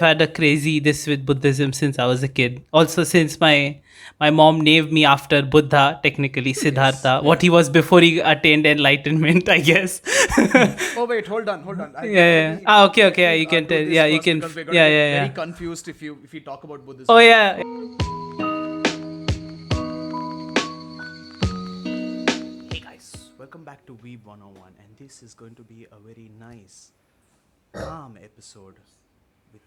had a crazy this with Buddhism since I was a kid. Also, since my mom named me after Buddha, technically Siddhartha, what he was before he attained enlightenment, I guess. Oh wait, hold on. Yeah. Okay, okay. Yeah, Let me you can do tell. this Yeah, you first can. because we're going to Yeah, get yeah, very yeah. confused if we talk about Oh, Buddhism. yeah. Hey guys, welcome back to Weeb101, and this is going to be a very nice, calm episode with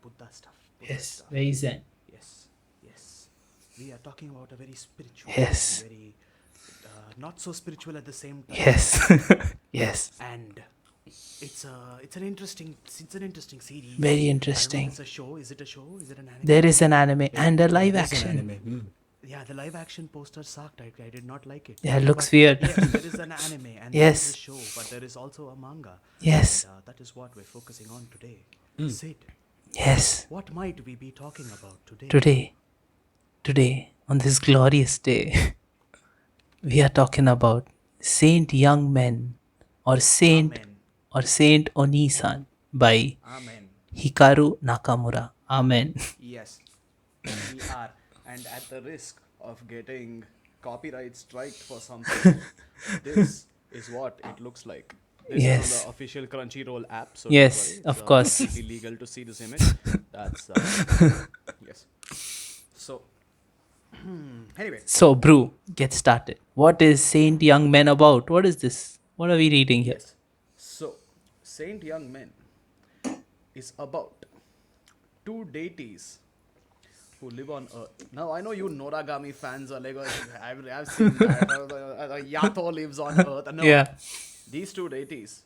Buddha stuff. Yes, very zen. Yes, yes. We are talking about a very spiritual, Yes. and very not so spiritual at the same time. Yes. Yes. And it's an interesting series. Very I don't know if interesting. it's a show. Is it a show? Is it an anime? There is an anime and a live There's an action. anime. Yeah, the live action poster sucked. I did not like it. Yeah, it looks But weird. Yes, there is an anime and there Yes. is a show, but there is also a manga. Yes. And that is what we're focusing on today. Mm. Sid, Yes. what might we be talking about today? Today, on this glorious day, we are talking about Saint Young Men or Saint Oniisan by Amen. Hikaru Nakamura. Amen. Yes, we are. And at the risk of getting copyright strike for something, this is what it looks like. This is Yes. on the official Crunchyroll app. So Yes, don't worry, of it's, course. completely legal to see this image. That's yes. So anyway, So, Brew, get started. What is Saint Young Men about? What is this? What are we reading here? yes. So Saint Young Men is about two deities who live on Earth. Now I know you Noragami fans are like, I've seen that. Yato lives on Earth. No, Yeah. these two deities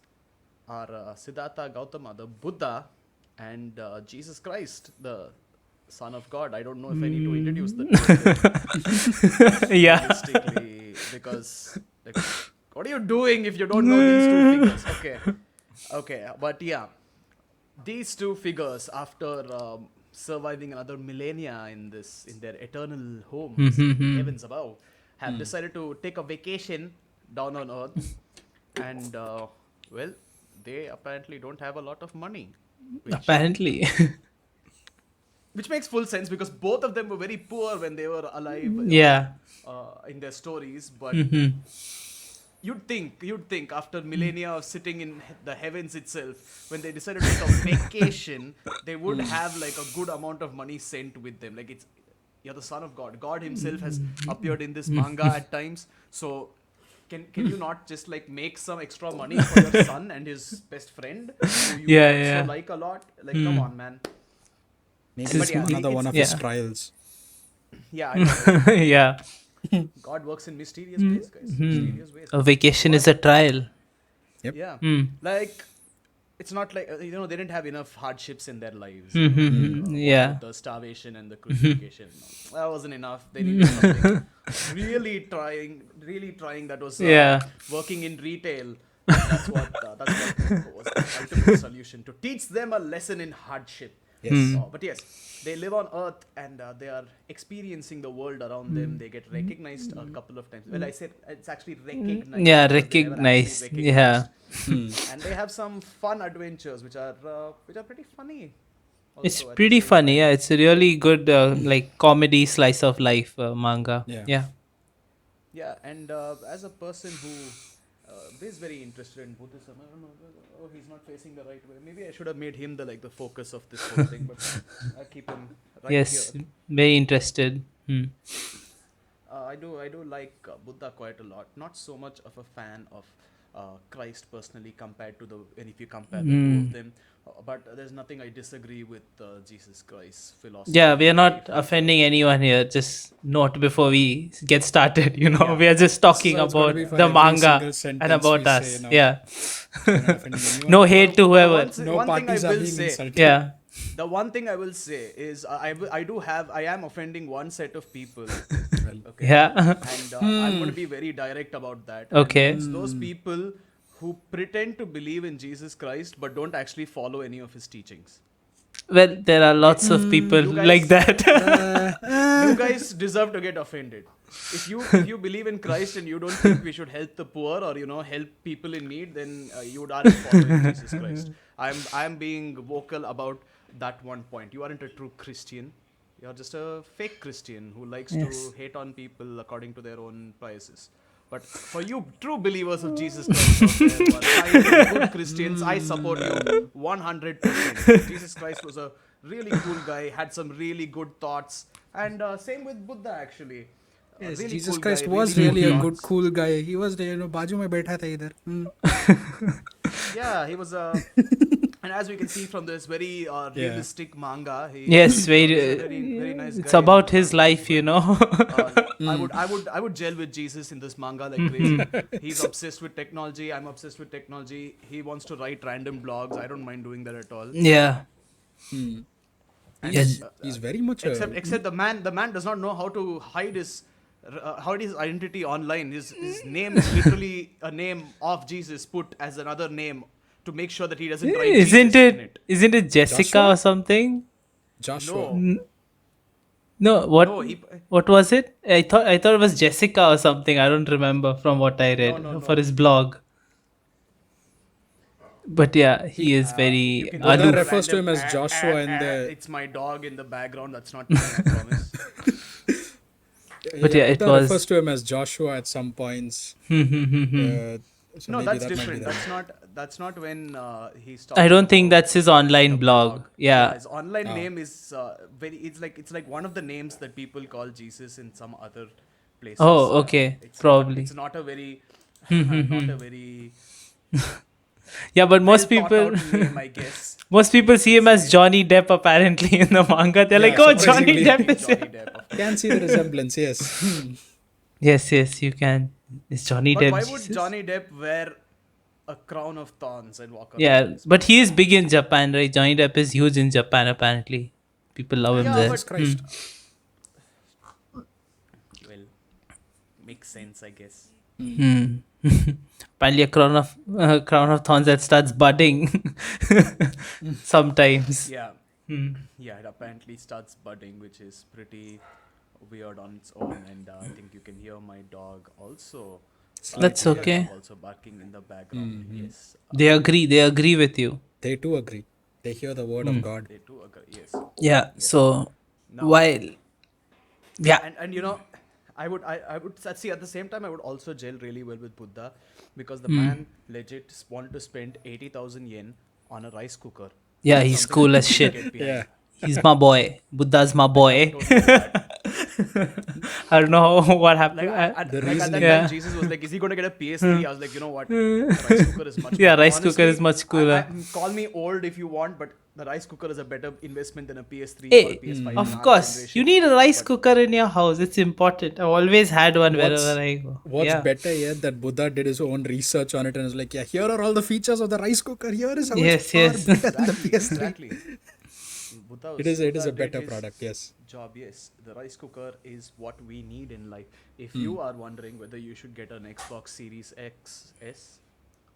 are Siddhartha Gautama, the Buddha, and Jesus Christ, the Son of God. I don't know if I need to introduce the two Yeah. realistically, because like, what are you doing if you don't know these two figures? Okay, but yeah, these two figures, after surviving another millennia in their eternal homes, heavens above, have decided to take a vacation down on Earth, and well, they apparently don't have a lot of money, Apparently. which makes full sense because both of them were very poor when they were alive. Yeah. In their stories, but you'd think after millennia of sitting in the heavens itself, when they decided to take a vacation, they would have like a good amount of money sent with them. Like you're the son of God. God himself has appeared in this manga at times. So can you not just like make some extra money for your son and his best friend who you Yeah, also yeah. like a lot? Like come on, man. Maybe This it's is- another one of his yeah. trials. Yeah, I know. Yeah. God works in mysterious ways, guys. Mysterious ways. A vacation is a trial. Yep. Yeah. Hmm. Like, it's not like, they didn't have enough hardships in their lives. Yeah. The starvation and the crucifixion. No, that wasn't enough. They needed something really trying. That was Yeah. working in retail. That's what was the ultimate solution, to teach them a lesson in hardship. Yes. But yes, they live on Earth and they are experiencing the world around them. They get recognized a couple of times. Well, I said it's actually recognized. Yeah, because they never actually recognized. Yeah. recognized. And they have some fun adventures which are pretty funny. It's also at the pretty same funny. time. Yeah, it's a really good like comedy slice of life manga. Yeah. Yeah. Yeah, and as a person who is very interested in Buddhism, I don't know. Oh, he's not facing the right way. Maybe I should have made him the focus of this whole thing, but I keep him right Yes. here. Very interested. I do like Buddha quite a lot. Not so much of a fan of Christ personally compared to if you compare the two of them. But there's nothing I disagree with Jesus Christ's philosophy. Yeah, we are not offending anyone here. Just note before we get started, Yeah. we are just talking So it's gotta about be for the every manga single and sentence about we us. say now. Yeah. We're not offending anyone. No hate to whoever. No One thing I parties are will being say. insulted. Yeah. The one thing I will say is I am offending one set of people. Okay. Yeah. And I'm going to be very direct about that. Okay. And it's those people who pretend to believe in Jesus Christ but don't actually follow any of his teachings. Well, there are lots of people You guys- like that. You guys deserve to get offended. If you believe in Christ and you don't think we should help the poor or help people in need, then you aren't following Jesus Christ. I'm being vocal about that one point. You aren't a true Christian. You're just a fake Christian who likes Yes. to hate on people according to their own biases. But for you true believers of Jesus Christ out there who are kind, good Christians, I support you 100%. Jesus Christ was a really cool guy, had some really good thoughts. And same with Buddha actually. A Yes, really Jesus cool Christ guy, was really really a good good, thoughts. cool guy. He was, बाजू में बैठा था इधर. Yeah, he was and as we can see from this very realistic manga, Yes, he's very. a very nice It's guy. about his life, you know. I would gel with Jesus in this manga like crazy. He's obsessed with technology. I'm obsessed with technology. He wants to write random blogs. I don't mind doing that at all. Yeah. And, Yes. He's very much except the man does not know how to hide his identity online. His name is literally a name of Jesus put as another name to make sure that he doesn't write Isn't Jesus in it? Isn't it Jessica Joshua? or something? Joshua. No. No. What? No, he- What was it? I thought it was Jessica or something. I don't remember from what I read No. for his blog. But yeah, he is You very can Buddha do aloof. refers to him random as Joshua in the- It's my dog in the background. That's not me, I promise. But yeah, it Buddha was- refers to him as Joshua at some points. So No, maybe that's that might be different. the- That's not when he started. I don't think that's his online blog. Yeah. His online name is very. It's like one of the names that people call Jesus in some other places. Oh, okay. It's Probably. It's not a very. Not a very. Yeah, but most well thought people. out name, I guess. Most people see him as Johnny Depp apparently in the manga. They're like, oh, Johnny surprisingly. Depp is Johnny here. Depp, of course. Can see the resemblance, yes. Yes, you can. It's Johnny But Depp. why would Jesus. Johnny Depp wear a crown of thorns and walk around? Yeah, but he is big in Japan, right? Johnny Depp is huge in Japan apparently. People love him Yeah, there. but- Christ. Well, makes sense, I guess. Hmm. Apparently, a crown of thorns that starts budding sometimes. Yeah. Hmm. Yeah, it apparently starts budding, which is pretty weird on its own. And I think you can hear my dog also. That's my okay. dog also barking in the background. Yes, They agree with you. They too agree. They hear the word of God. they do agree. Yes. Yeah. So Now- while yeah, And you know, I would see at the same time I would also gel really well with Buddha because the man legit wanted to spend 80,000 yen on a rice cooker. yeah, he's Something cool that as you shit. get behind. Yeah. He's my boy. Buddha's my boy. Don't do that. I don't know what happened. Like, at that reasoning- Yeah. time, Jesus was like, "Is he going to get a PS3?" I was like, "You know what? The rice cooker is much." Yeah, better." rice cooker is much cooler. Call me old if you want, but the rice cooker is a better investment than a PS3 or Hey, PS5. in of our course, generation. you need a rice cooker in your house. It's important. I've always had one wherever I go. What's Yeah. better yet that Buddha did his own research on it and was like, yeah, here are all the features of the rice cooker. Here is how Yes, it's far yes. better than the PS3. Exactly. Buddha It is a did better his product, yes. Job, yes. The rice cooker is what we need in life. If you are wondering whether you should get an Xbox Series X, S,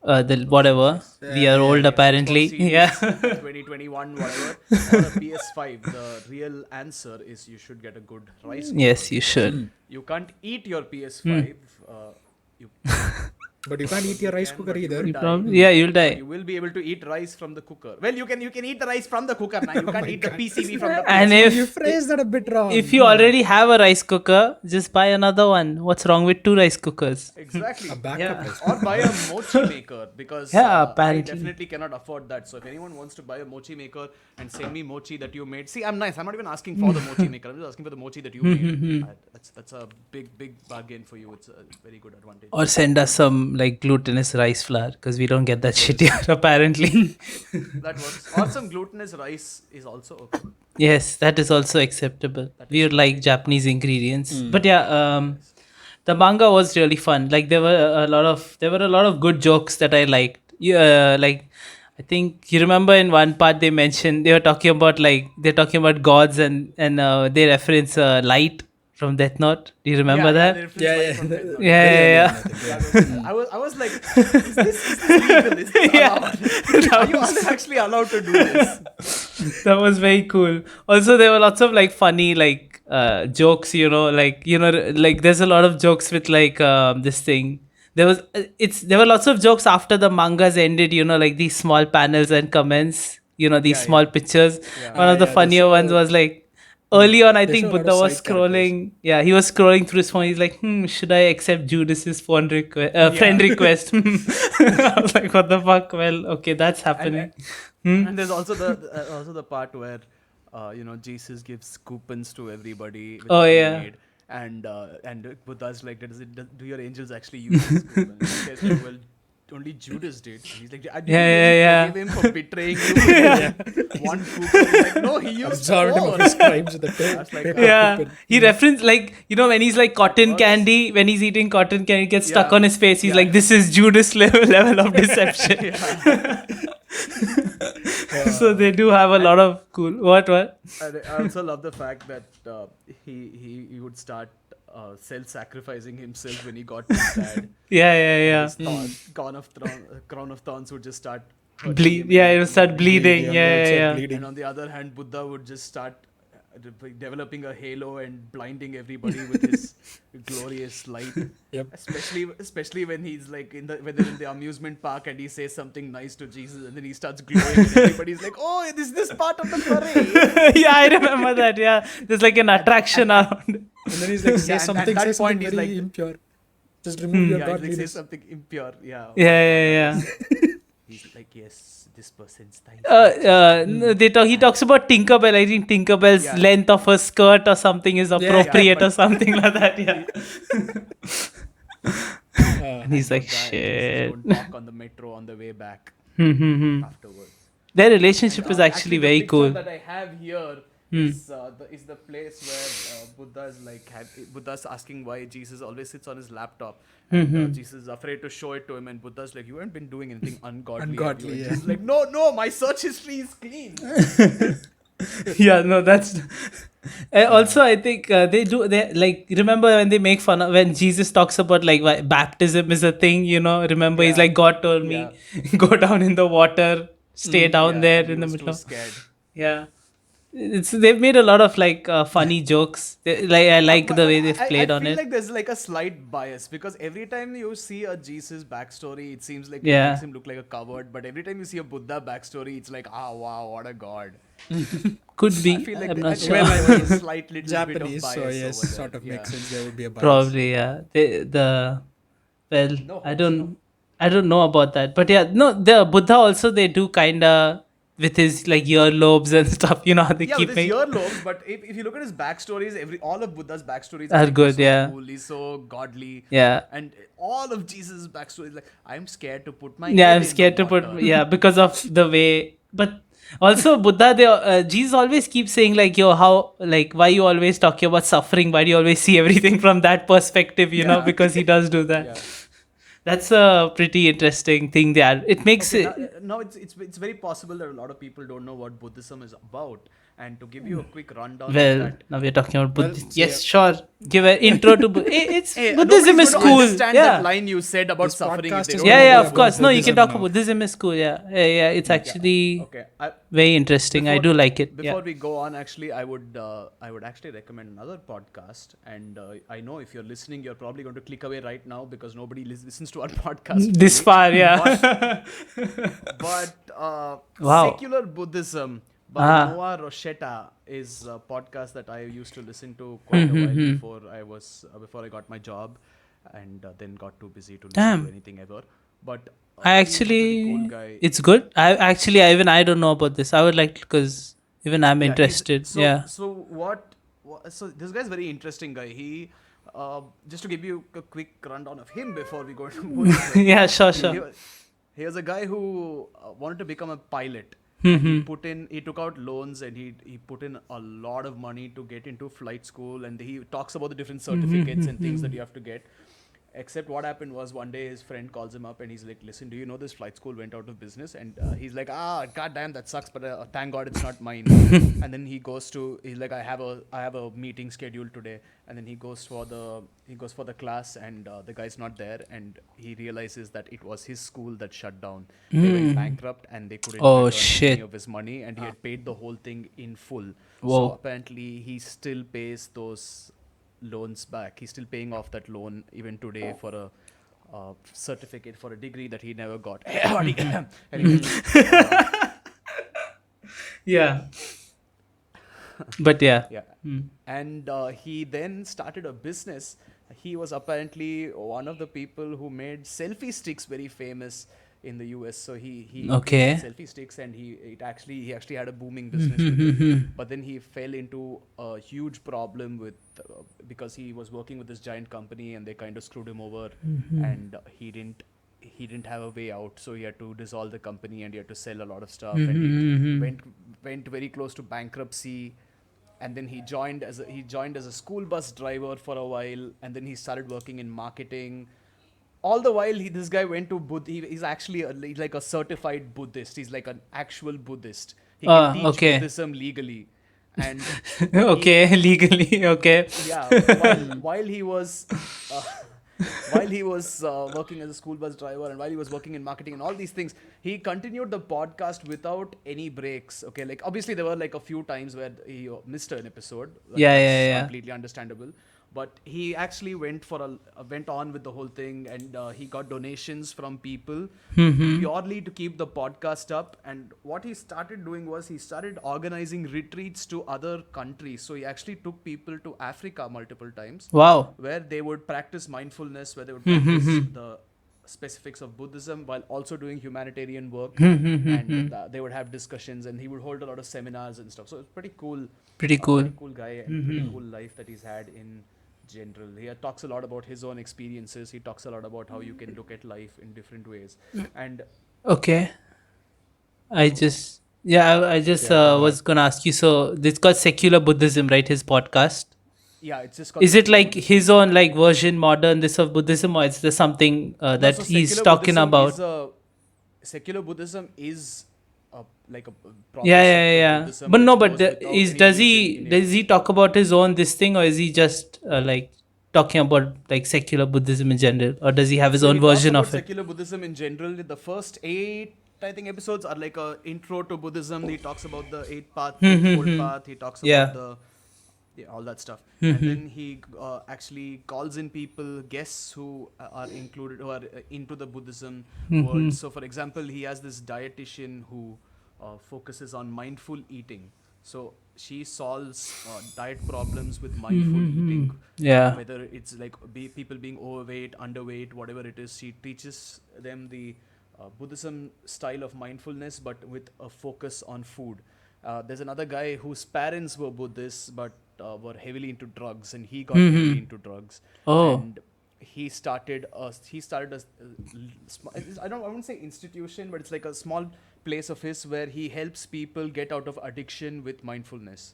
The whatever. We are old apparently. Xbox Series Yeah. 2021, whatever, or a PS5, the real answer is you should get a good rice cooker. Yes, you should. You can't eat your PS5. You But you can't eat your rice can, cooker but you either. will die. Yeah, you'll You die. will be able to eat rice from the cooker. Well, you can eat the rice from the cooker now. You can't eat the PCB from the And You if phrased that a bit wrong. if you already have a rice cooker, just buy another one. What's wrong with 2 rice cookers? Exactly. a backup Yeah. rice Or buy a mochi maker because Yeah, I apparently. definitely cannot afford that. So if anyone wants to buy a mochi maker and send me mochi that you made, see, I'm nice. I'm not even asking for the mochi maker. I'm just asking for the mochi that you made. That's a big bargain for you. It's a very good advantage. Or send us some like glutinous rice flour because we don't get that shit here apparently. That works. Or some glutinous rice is also okay. Yes, that is also acceptable. We would like Japanese ingredients. But yeah, the manga was really fun. Like there were a lot of good jokes that I liked. Yeah, like I think you remember in one part they mentioned they're talking about gods and they reference light from Death Note. Do you remember that? Yeah. Yeah. I was like, is this legal? Is this allowed? Are you actually allowed to do this? That was very cool. Also, there were lots of like funny like jokes. Like there's a lot of jokes with like this thing. There were lots of jokes after the mangas ended. Like these small panels and comments these Yeah, small yeah. pictures. Yeah. One of the Yeah, they funnier ones show was like early on. I they show think a lot of Buddha was side characters. scrolling. Yeah, he was scrolling through his phone. He's like, should I accept Judas's friend Yeah. request? I was like, what the fuck? Well, okay, that's and happening. and there's also the part where Jesus gives coupons to everybody with a Oh yeah. grenade, and Buddha's like, do your angels actually use this coupon? And the guy's like, well, only Judas did. And he's like, did you Yeah, really yeah, forgive him for betraying you with one coupon? He's like, no, he used Absolved him four. of his crimes with the That's like, paper Yeah, coupon. he referenced like when he's like cotton works. candy, when he's eating cotton candy, it gets stuck Yeah. on his face. He's Yeah. like, "This is Judas level of deception." Yeah. So they do have a lot of cool. What? And I also love the fact that he would start self-sacrificing himself when he got too sad. Yeah. His crown of thorns would just start hurting Bleed. him Yeah, and it'll start bleeding. Yeah, Yeah, it's yeah. bleeding. And on the other hand, Buddha would just start developing a halo and blinding everybody with his glorious light. Yep. Especially when he's like when they're in the amusement park and he says something nice to Jesus and then he starts glowing and everybody's like, oh, this part of the parade. Yeah, I remember that. Yeah, there's like an attraction around. And then he's like, say Yeah, and at something, that say something point he's very like- impure. Just remove your Yeah, he's like, say godliness. something impure. Yeah. Yeah. He's like, yes, this person's nice. No, he talks about Tinkerbell. I think Tinkerbell's Yeah. length of her skirt or something is appropriate but- or something like that. Yeah. Uh, And he's like, Buddha and shit. Jesus don't talk on the metro on the way back Hmm. afterwards. Their relationship is actually very the cool. picture that I have here is the place where Buddha's asking why Jesus always sits on his laptop. And, Jesus is afraid to show it to him, and Buddha's like, "You haven't been doing anything ungodly." have you?" Ungodly, And yeah. Jesus is like, "No, my search history is clean." Yeah, no, that's also I think they like remember when they make fun of when Jesus talks about like why baptism is a thing, remember he's Yeah. like, God told me go down in the water, stay down Yeah, there and he in the was middle too of scared. yeah. They've made a lot of like funny jokes. I like the way they've played I on feel it. like there's like a slight bias because every time you see a Jesus backstory, it seems like it Yeah. makes him look like a coward. But every time you see a Buddha backstory, it's like, wow, what a god. Could be. I feel like I'm there- not I sure. feel like there's a slight little Japanese, bit of so bias yes, over there. sort of makes Yeah. sense. There would be a bias. Probably, yeah. Well, No I hope, don't know about that, but yeah, no, the Buddha also they do kinda with his like earlobes and stuff. You know how they Yeah, keep with his making. earlobes, but if you look at his backstories, all of Buddha's backstories Are like, good, so yeah. cool, he's so godly. Yeah. And all of Jesus' backstories, like, I'm scared to put my Yeah, head I'm in scared the to put water. because of the way, but also Buddha, Jesus always keeps saying like, yo, how like why you always talking about suffering? Why do you always see everything from that perspective? You know, Yeah. because he does do that. Yeah. That's a pretty interesting thing there. It makes Okay, it. now it's very possible that a lot of people don't know what Buddhism is about. And to give you a quick rundown of Well, that. now we're talking about Well, Buddhism. so Yes, yeah. sure. Give an intro to it's Hey, Buddhism nobody's is going to cool. understand Yeah. that line you said about This suffering. podcast if they is don't Yeah, know yeah, what of course. No, you can Buddhism talk now. about Buddhism is cool. Yeah. It's actually Okay. very interesting. I do like it. Before Yeah. we go on, actually, I would actually recommend another podcast. And I know if you're listening, you're probably going to click away right now because nobody listens to our podcast. This far, yeah. But Wow. Secular Buddhism by Noah Rochetta is a podcast that I used to listen to quite a while before I got my job, and then got too busy to listen Damn. to anything ever. But I he's a pretty actually, cool guy. it's good. I don't know about this. I would like because even I'm Yeah, interested. So, Yeah. So So this guy's very interesting guy. He just to give you a quick rundown of him before we go into Buddhism. Yeah. Sure. He was a guy who wanted to become a pilot. Mm-hmm. And he took out loans and he put in a lot of money to get into flight school, and he talks about the different certificates and things that you have to get. Except what happened was one day his friend calls him up and he's like, listen, do you know this flight school went out of business? And he's like, goddamn, that sucks, but thank God it's not mine. And then he's like, I have a meeting scheduled today. And then he goes for the class, and the guy's not there, and he realizes that it was his school that shut down. They went bankrupt and they couldn't Oh, return shit. any of his money, and he had paid the whole thing in full. So Whoa. apparently he still pays those loans back. He's still paying off that loan even today for a certificate for a degree that he never got. Anyway, Yeah. But yeah. Yeah. Mm. And he then started a business. He was apparently one of the people who made selfie sticks very famous in the US. So he created Okay. selfie sticks, and he actually had a booming business with it. But then he fell into a huge problem with because he was working with this giant company, and they kind of screwed him over, and he didn't have a way out, so he had to dissolve the company, and he had to sell a lot of stuff, and he went went very close to bankruptcy. And then he joined as a school bus driver for a while, and then he started working in marketing. All the while, this guy went to he's actually he's like a certified Buddhist. He's like an actual Buddhist. He can teach Okay. Buddhism legally. And he Okay. Legally. Okay. yeah, while he was uh, while he was working as a school bus driver, and while he was working in marketing and all these things, he continued the podcast without any breaks. Okay, like obviously there were like a few times where he missed an episode. Yeah. That's Yeah. completely understandable. But he actually went on with the whole thing, and he got donations from people purely to keep the podcast up. And what he started doing was he started organizing retreats to other countries. So he actually took people to Africa multiple times, Wow. where they would practice mindfulness, where they would practice the specifics of Buddhism while also doing humanitarian work, and they would have discussions, and he would hold a lot of seminars and stuff. So it's pretty cool, Pretty cool. pretty cool guy, and pretty cool life that he's had in general. He talks a lot about his own experiences. He talks a lot about how you can look at life in different ways, and Okay. I just I just Yeah, go was ahead. gonna ask you. So this called secular Buddhism, right? His podcast. yeah, it's just called Is it secular like Buddhism. his own like version, modern this of Buddhism, or is there something No, that so he's talking about? secular Buddhism is like a Yeah, proper yeah, sect of yeah. Buddhism But no, which but goes without is any religion in it. does he talk about his own this thing, or is he just like talking about like secular Buddhism in general, or does he have his So own he talks version about of it? secular Buddhism in general. The first eight, I think, episodes are like a intro to Buddhism. He talks about the eightfold path. He talks about Yeah. the all that stuff, and then he actually calls in people, guests who are included, who are into the Buddhism world. So, for example, he has this dietitian who focuses on mindful eating. So she solves diet problems with mindful eating, Yeah. whether it's like people being overweight, underweight, whatever it is. She teaches them the Buddhism style of mindfulness, but with a focus on food. There's another guy whose parents were Buddhists, but were heavily into drugs, and he got heavily into drugs. Oh. And he started a I wouldn't say institution, but it's like a small place of his where he helps people get out of addiction with mindfulness.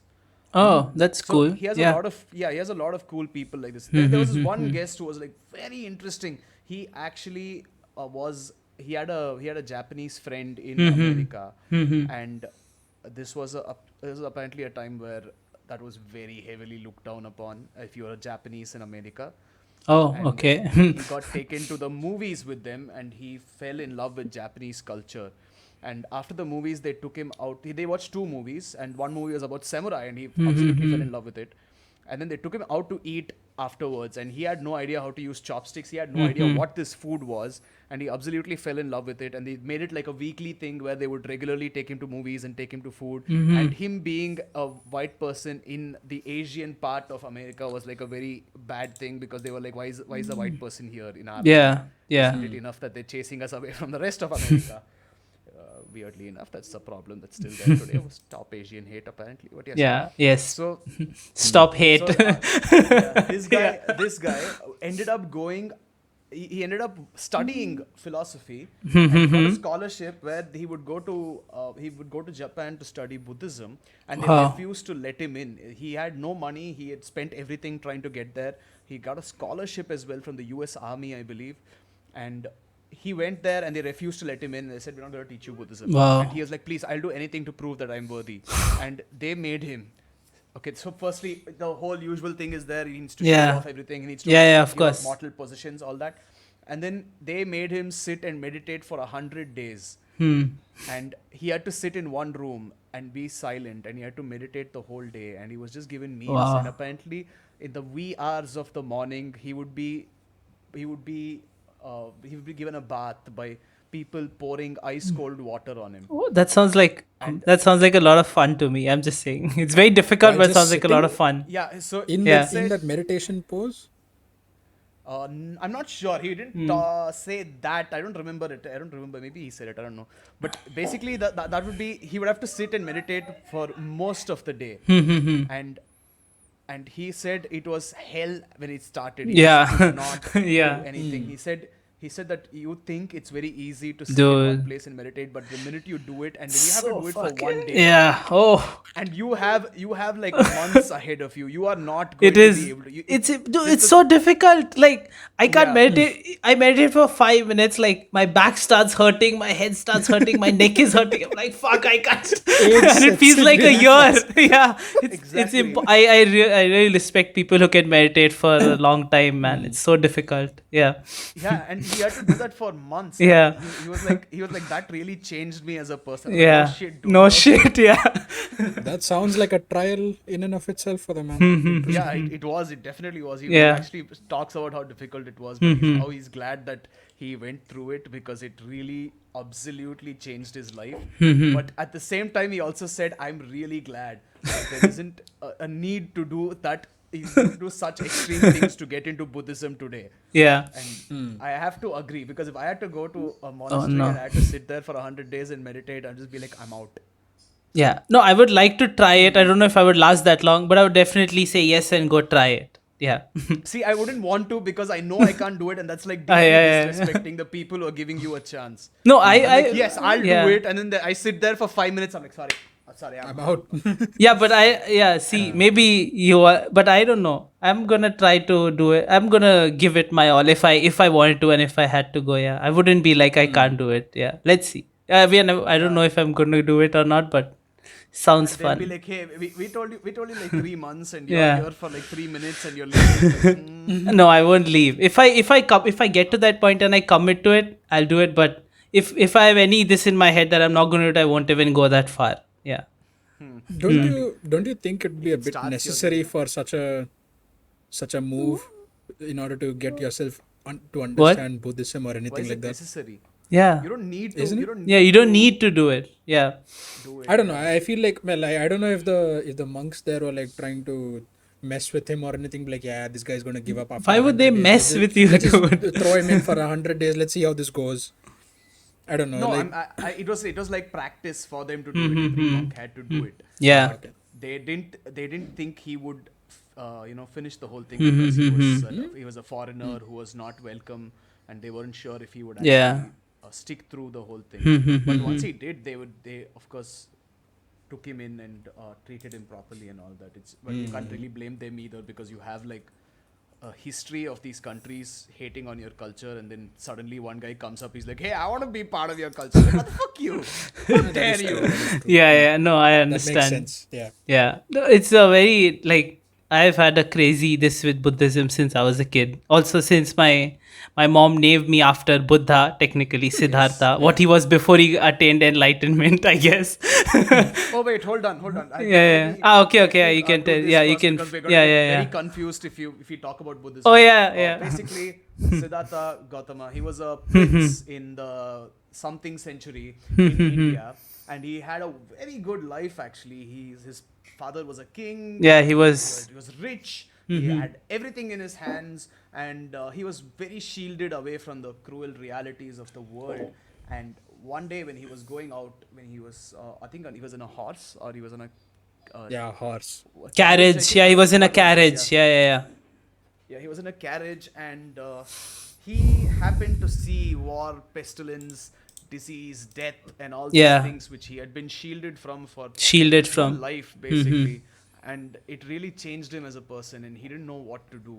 Oh, that's So cool. he has Yeah. he has a lot of cool people like this. There was this one guest who was like very interesting. He actually he had a Japanese friend in America, and this was apparently a time where that was very heavily looked down upon if you were a Japanese in America. Oh, And okay. he got taken to the movies with them, and he fell in love with Japanese culture. And after the movies, they took him out. They watched two movies, and one movie was about samurai, and he absolutely fell in love with it. And then they took him out to eat afterwards, and he had no idea how to use chopsticks. He had no idea what this food was, and he absolutely fell in love with it. And they made it like a weekly thing where they would regularly take him to movies and take him to food. And him being a white person in the Asian part of America was like a very bad thing, because they were like, why is a white person here in our Yeah. land? Yeah. Isn't it enough that they're chasing us away from the rest of America? Weirdly enough, that's a problem that's still there today. Stop Asian hate, apparently. But yes. Yeah. Yes. So Stop hate. so yeah, this guy ended up going. He ended up studying philosophy and got a scholarship where he would go to Japan to study Buddhism, and they Wow. refused to let him in. He had no money. He had spent everything trying to get there. He got a scholarship as well from the U.S. Army, I believe, and he went there, and they refused to let him in. They said, "We're not going to teach you Buddhism." Wow. And he was like, "Please, I'll do anything to prove that I'm worthy." And they made him. Okay, so firstly, the whole usual thing is there. He needs to show Yeah. off everything. He needs to Yeah, of give up course. mortal positions, all that. And then they made him sit and meditate for 100 days. And he had to sit in one room and be silent, and he had to meditate the whole day. And he was just given meals. Wow. And apparently, in the wee hours of the morning, he would be given a bath by people pouring ice cold water on him. Oh, that sounds like a lot of fun to me. I'm just saying it's very difficult, While but it just sounds like a lot sitting of fun. Yeah, so in he Yeah. said, that meditation pose. I'm not sure. He didn't say that. I don't remember it. I don't remember. Maybe he said it. I don't know. But basically, that would be, he would have to sit and meditate for most of the day, and he said it was hell when it started. He just could Yeah. not do Yeah. anything. He said that you think it's very easy to sit in one Dude. place and meditate, but the minute you do it, and when you have to So do it for fucking. one day, Yeah. Oh. and you have like months ahead of you, you are not It going to be is. able to. It's so difficult. Like I can't Yeah. meditate. I meditate for 5 minutes. Like my back starts hurting, my head starts hurting, my neck is hurting. I'm like, fuck, I can't. And it sets feels in like a really year. fast. Yeah, it's Exactly. I really respect people who can meditate for a long time, man. It's so difficult. Yeah, Yeah, and he had to do that for months. Yeah. And he was like that really changed me as a person. I'm like, yeah. no shit, dude. No shit. Yeah. That sounds like a trial in and of itself for the man. Yeah, it was. It definitely was. He Yeah. actually talks about how difficult it was, but how he's glad that he went through it because it really absolutely changed his life. But at the same time, he also said, "I'm really glad that there isn't a need to do that. Do such extreme things to get into Buddhism today." Yeah. And I have to agree, because if I had to go to a monastery no. and I had to sit there for 100 days and meditate, I'd just be like, I'm out. Yeah. No, I would like to try it. I don't know if I would last that long, but I would definitely say yes and go try it. Yeah. See, I wouldn't want to, because I know I can't do it, and that's like deeply yeah. disrespecting the people who are giving you a chance. No, I'm like, yes, I'll yeah. do it, and then I sit there for 5 minutes. I'm like, sorry, I'm I'm out. out. Yeah, but see, maybe you are, but I don't know. I'm gonna try to do it. I'm gonna give it my all if I wanted to and if I had to go. Yeah, I wouldn't be like I can't do it. Yeah, let's see. I don't know if I'm gonna do it or not, but sounds They'll be fun. like, hey, we told you like 3 months, and you're Yeah. here for like 3 minutes, and you're leaving. Like, No, I won't leave. If I get to that point and I commit to it, I'll do it. But if I have any this in my head that I'm not gonna do it, I won't even go that far. Yeah. Don't you think it'd be a bit starts your necessary for such a move in order to get yourself to understand Buddhism or why anything is like it that? necessary? Yeah. You don't need to. Isn't it? You don't. Yeah, you don't need to do it. Yeah. do it. I don't know. I feel like, well, I don't know if the monks there were like trying to mess with him or anything. Like, yeah, this guy's gonna give up. After Why would they 100 days. mess with you, Let's dude? just throw him in for 100 days. Let's see how this goes. I don't know. No, like, it was like practice for them to do it. Every monk had to do it. Yeah. okay. They didn't think he would, finish the whole thing, because he was a foreigner who was not welcome, and they weren't sure if he would actually Yeah. stick through the whole thing. But once he did, they of course took him in and treated him properly and all that. But you can't really blame them either, because you have like a history of these countries hating on your culture, and then suddenly one guy comes up, he's like, hey, I want to be part of your culture. Like, what the fuck you? How dare you? Yeah. No, I That understand. makes sense. Yeah. Yeah. No, it's a very like I've had a crazy this with Buddhism since I was a kid. Also since my mom named me after Buddha, technically Siddhartha, what he was before he attained enlightenment, I guess. Oh wait, hold on. Yeah. Okay. Yeah, you can tell. Yeah, you can. We're gonna Yeah, get yeah, very yeah. confused if you talk about Buddhism. Oh yeah. Basically, Siddhartha Gautama, he was a prince in the something century in India, and he had a very good life actually. His father was a king. Yeah, he was. He was rich. He had everything in his hands, and he was very shielded away from the cruel realities of the world. And one day when he was going out, when he was, I think he was in a horse, or he was on a Yeah, horse. Carriage. Yeah, he was in a carriage. Yeah. Yeah, he was in a carriage, and he happened to see war, pestilence, disease, death, and all these Yeah. things which he had been shielded from for Shielded his from. whole life, basically. And it really changed him as a person, and he didn't know what to do.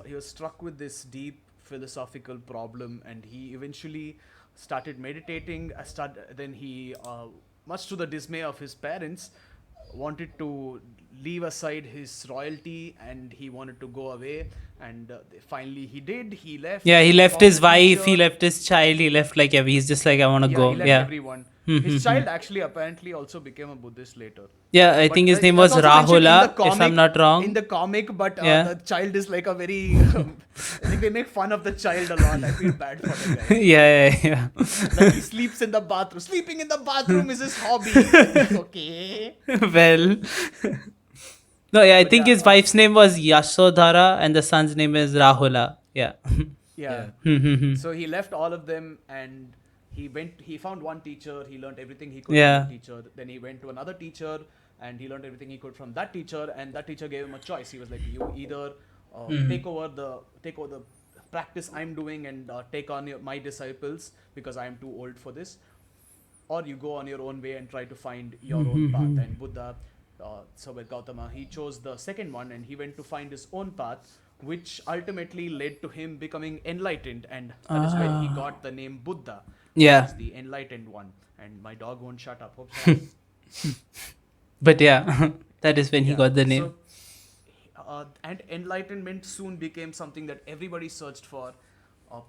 He was struck with this deep philosophical problem, and he eventually started meditating. Then he, much to the dismay of his parents, wanted to leave aside his royalty, and he wanted to go away. And finally, he did. He left. Yeah, he left Found his a wife, he teacher. left his child, he left like he's just like I want to Yeah, he go. left Yeah. everyone. His child actually apparently also became a Buddhist later. Yeah, I But think his name that's was also mentioned in the Rahula, if I'm comic. not wrong. In the comic, but Yeah. the child is like a very. I think they make fun of the child a lot. I feel bad for the guy. Yeah. Like he sleeps in the bathroom. Sleeping in the bathroom is his hobby. Okay. Well. No, yeah, I But think yeah, his wife's name was Yashodhara and the son's name is Rahula. Yeah. Yeah. So he left all of them, and he found one teacher. He learned everything he could Yeah. from the teacher. Then he went to another teacher, and he learned everything he could from that teacher. And that teacher gave him a choice. He was like, you either take over the practice I'm doing and take on my disciples because I'm too old for this, or you go on your own way and try to find your own path. And Buddha, so with Gautama, he chose the second one, and he went to find his own path, which ultimately led to him becoming enlightened, and that is when he got the name Buddha. Yeah. Which is the enlightened one. And my dog won't shut up. Hope shut up. But yeah, that is when he Yeah. got the name. So, and enlightenment soon became something that everybody searched for.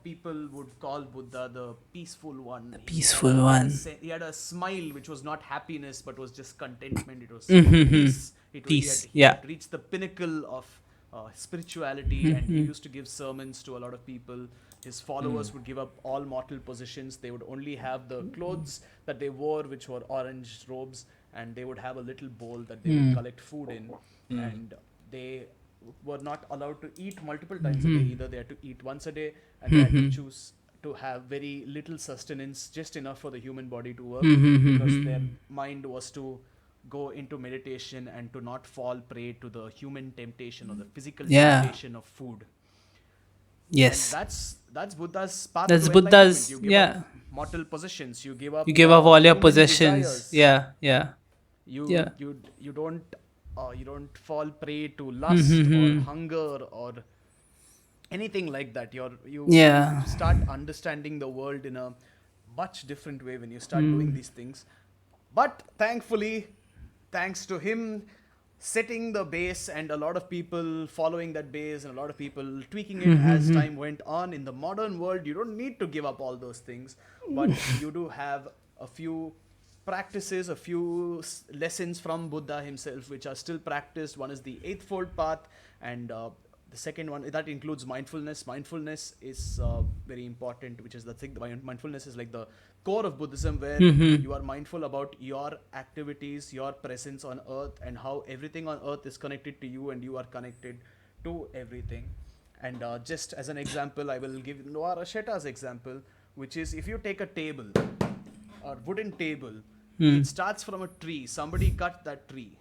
People would call Buddha the peaceful one. Peaceful one. He had a smile which was not happiness but was just contentment. It was peace. Peace, He yeah. had reached the pinnacle of spirituality, and he used to give sermons to a lot of people. His followers would give up all mortal possessions. They would only have the clothes that they wore, which were orange robes, and they would have a little bowl that they would collect food in. And they were not allowed to eat multiple times a day either. They had to eat once a day, and they had to choose to have very little sustenance, just enough for the human body to work, because their mind was to go into meditation and to not fall prey to the human temptation or the physical Yeah. temptation of food. Yes. And that's Buddha's path. That's to Buddha's- enlightenment. You give yeah. up mortal possessions. You give up. You give up all your human possessions. desires. Yeah. You Yeah. you don't fall prey to lust or hunger or anything like that. You Yeah. start understanding the world in a much different way when you start doing these things. But thankfully, thanks to him setting the base and a lot of people following that base and a lot of people tweaking it as time went on, in the modern world you don't need to give up all those things, but you do have a few practices, a few lessons from Buddha himself which are still practiced. One is the Eightfold Path, and the second one that includes mindfulness. Mindfulness is very important, which is the thing. Mindfulness is like the core of Buddhism, where you are mindful about your activities, your presence on earth, and how everything on earth is connected to you, and you are connected to everything. And just as an example, I will give Noah Rasheta's example, which is if you take a table, a wooden table, it starts from a tree. Somebody cut that tree.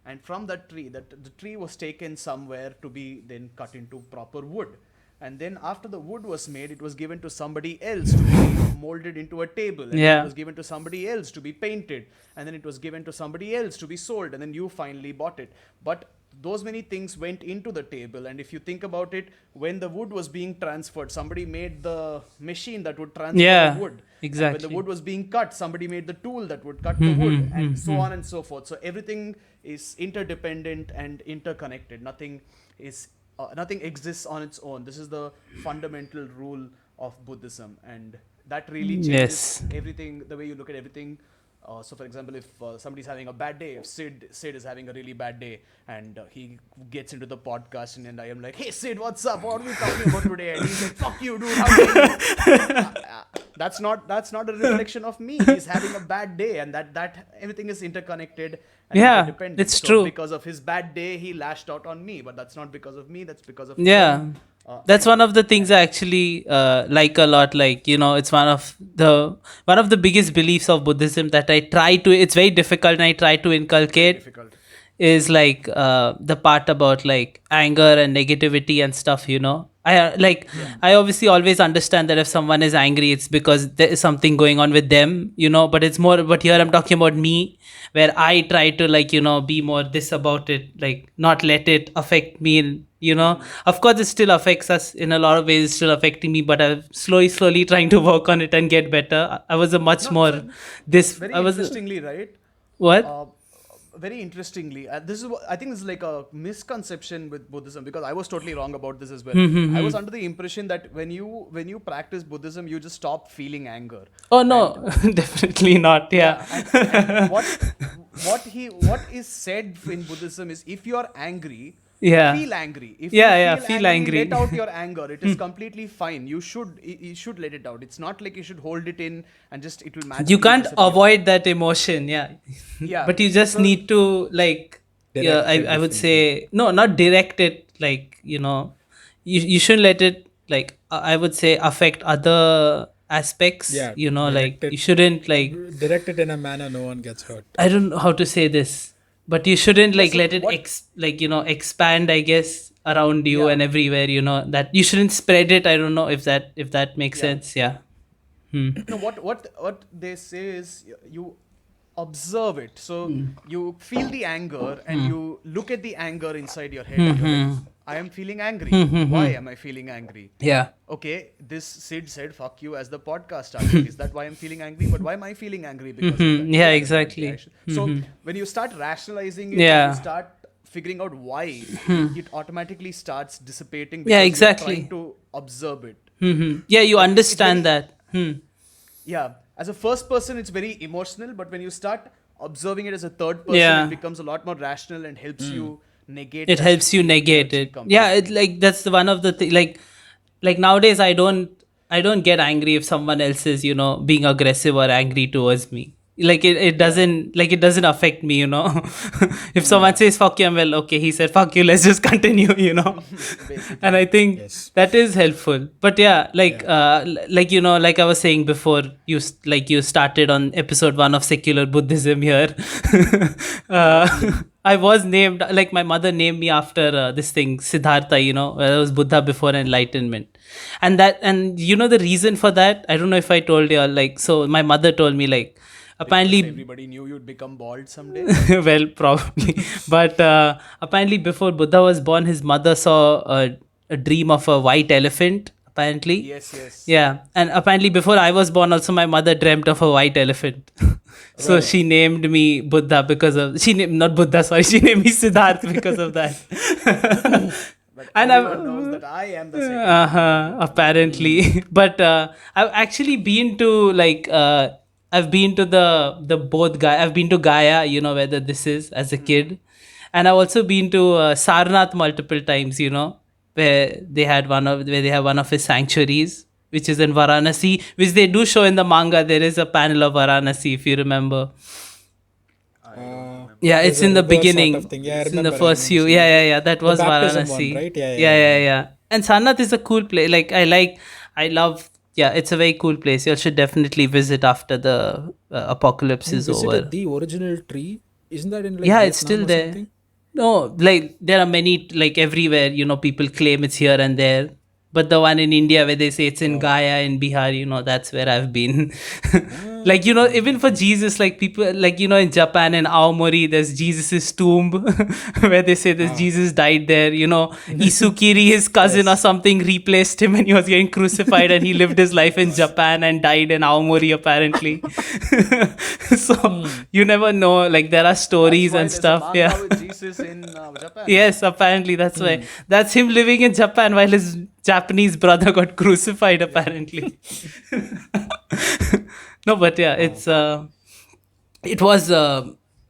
And from that tree, the tree was taken somewhere to be then cut into proper wood. And then after the wood was made, it was given to somebody else to be molded into a table. And then Yeah. it was given to somebody else to be painted. And then it was given to somebody else to be sold. And then you finally bought it. But those many things went into the table. And if you think about it, when the wood was being transferred, somebody made the machine that would transfer Yeah, the wood. exactly. And when the wood was being cut, somebody made the tool that would cut the wood, and so on and so forth. So everything is interdependent and interconnected. Nothing exists on its own. This is the fundamental rule of Buddhism, and that really changes Yes. everything, the way you look at everything. So, for example, if somebody's having a bad day, if Sid is having a really bad day, and he gets into the podcast, and I am like, "Hey, Sid, what's up? What are we talking about today?" And he's like, "Fuck you, dude! How dare you?" That's not a reflection of me. He's having a bad day, and that everything is interconnected and Yeah, interdependent. it's So true. because of his bad day, he lashed out on me, but that's not because of me. That's because of Yeah. him. That's one of the things I actually like a lot. Like, it's one of the biggest beliefs of Buddhism that I try to. It's very difficult, and I try to inculcate. Difficult. Is like the part about like anger and negativity and stuff. I obviously always understand that if someone is angry, it's because there is something going on with them. But it's more. But here I'm talking about me, where I try to be more this about it, like not let it affect me. And, of course, it still affects us in a lot of ways. It's still affecting me, but I'm slowly trying to work on it and get better. I was a much more so this. Very I was interestingly, right? what? Uh, very interestingly, this is I think this is like a misconception with Buddhism, because I was totally wrong about this as well. I was under the impression that when you practice Buddhism, you just stop feeling anger. Oh no, definitely not. Yeah. And what is said in Buddhism is, if you are angry, Yeah. feel angry. If Yeah, you yeah, feel feel angry, angry. let out your anger. It is completely fine. You should let it out. It's not like you should hold it in and just it will magically You can't disappear. avoid that emotion. Yeah. Yeah. But you just So- need to like, yeah, Direct it I would differently. say, no, not direct it. Like, you shouldn't let it, like, I would say, affect other aspects. Yeah, Like, direct it. you shouldn't, like, Direct it in a manner no one gets hurt. I don't know how to say this, but you shouldn't like so let it what- expand, I guess, around you Yeah. and everywhere. That you shouldn't spread it. I don't know if that makes Yeah. sense. Yeah. Hmm. No, what they say is, you observe it. So you feel the anger and you look at the anger inside your head. And you're like, I am feeling angry. Why am I feeling angry? Yeah. Okay, this Sid said "fuck you" as the podcast started. Is that why I'm feeling angry? But why am I feeling angry? Because of that? Yeah, that's exactly. the reaction. So when you start rationalizing it, Yeah. and you start figuring out why, it automatically starts dissipating. Yeah, Because exactly. You're trying to observe it. Yeah, you understand very- that. Yeah, as a first person, it's very emotional, but when you start observing it as a third person, Yeah. it becomes a lot more rational and helps you negate. It that helps you negate energy it. completely. Yeah, it like that's one of the like nowadays I don't get angry if someone else is being aggressive or angry towards me. Like it doesn't affect me. If someone says fuck you, I'm, well, okay, he said fuck you, let's just continue. Basically. And I think Yes. that is helpful. But yeah, like like I was saying before, you started on episode 1 of secular Buddhism here. I was named, like, my mother named me after this thing Siddhartha. That was Buddha before enlightenment. And the reason for that, I don't know if I told you all, like, so my mother told me, like, Because apparently everybody knew you'd become bald someday. well, probably. But apparently before Buddha was born, his mother saw a dream of a white elephant, apparently. Yes. Yeah, and apparently before I was born also, my mother dreamt of a white elephant. So she named me Buddha because of, not Buddha, sorry, she named me Siddharth because of that. But And everyone knows that I am the second. apparently. But I've actually been to, like, I've been to the both Gaia. I've been to Gaia, whether this is, as a kid, and I've also been to Sarnath multiple times. Where they have one of his sanctuaries, which is in Varanasi, which they do show in the manga. There is a panel of Varanasi, if you remember. Yeah, There's it's a in the reverse sort beginning. of thing. Yeah, I It's in the remember, I first few. remember seeing Yeah. That was baptism Varanasi. one, right? Yeah. And Sarnath is a cool place. I love. Yeah, it's a very cool place. You should definitely visit after the apocalypse You is visited over. the original tree? Isn't that in like Yeah, it's Vietnam still or there. something? No, like, there are many, like, everywhere. People claim it's here and there. But the one in India where they say it's in Gaya in Bihar, that's where I've been. Like, even for Jesus, like, people, like, in Japan and Aomori, there's Jesus's tomb where they say that Jesus died there. Isukiri, his cousin or something, replaced him when he was getting crucified, and he lived his life in Japan and died in Aomori, apparently. So you never know. Like, there are stories and That's why stuff. there's a Yeah. manga with Jesus in Japan. Yes, apparently that's why. That's him living in Japan while his Japanese brother got crucified, apparently. No, but yeah, it was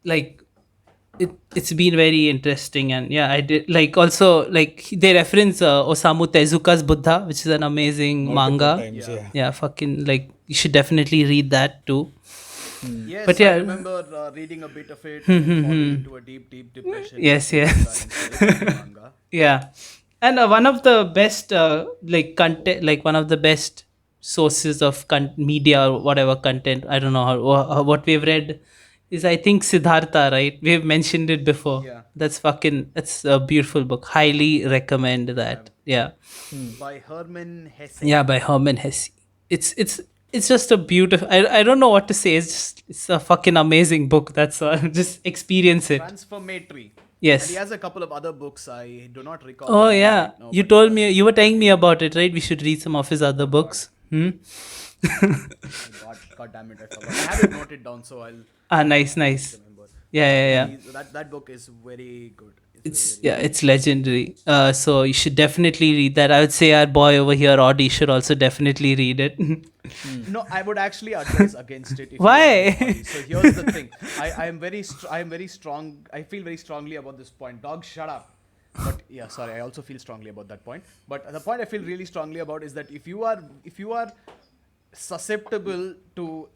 like it's been very interesting. And yeah, I did, like, also, like, they reference Osamu Tezuka's Buddha, which is an amazing Multiple manga. times, Yeah. Yeah, fucking, like, you should definitely read that too. Yes, But yeah. I remember reading a bit of it and falling into a deep depression. Yes, yes. Manga. Yeah, and one of the best like content, like, one of the best sources of media or whatever content, I don't know what we've read, is, I think, Siddhartha, right? We've mentioned it before. Yeah. That's a beautiful book. Highly recommend that. Yeah. By Hermann Hesse. Yeah, by Hermann Hesse. It's just a beautiful, I don't know what to say. It's a fucking amazing book. That's all. Just experience it. Transformatory. Yes. And he has a couple of other books I do not recall. Oh right yeah, now, you but told me, you were telling me about it, right? We should read some of his other books. God damn it, I forgot. I have it noted down, so I'll Nice. remember. Yeah. That book is very good. It's legendary. So you should definitely read that. I would say our boy over here, Audie, should also definitely read it. No, I would actually advise against it. If Why? You are Audi. So here's the thing. I am very strong. I feel very strongly about this point. Dog, shut up. But yeah, sorry. I also feel strongly about that point. But the point I feel really strongly about is that if you are susceptible to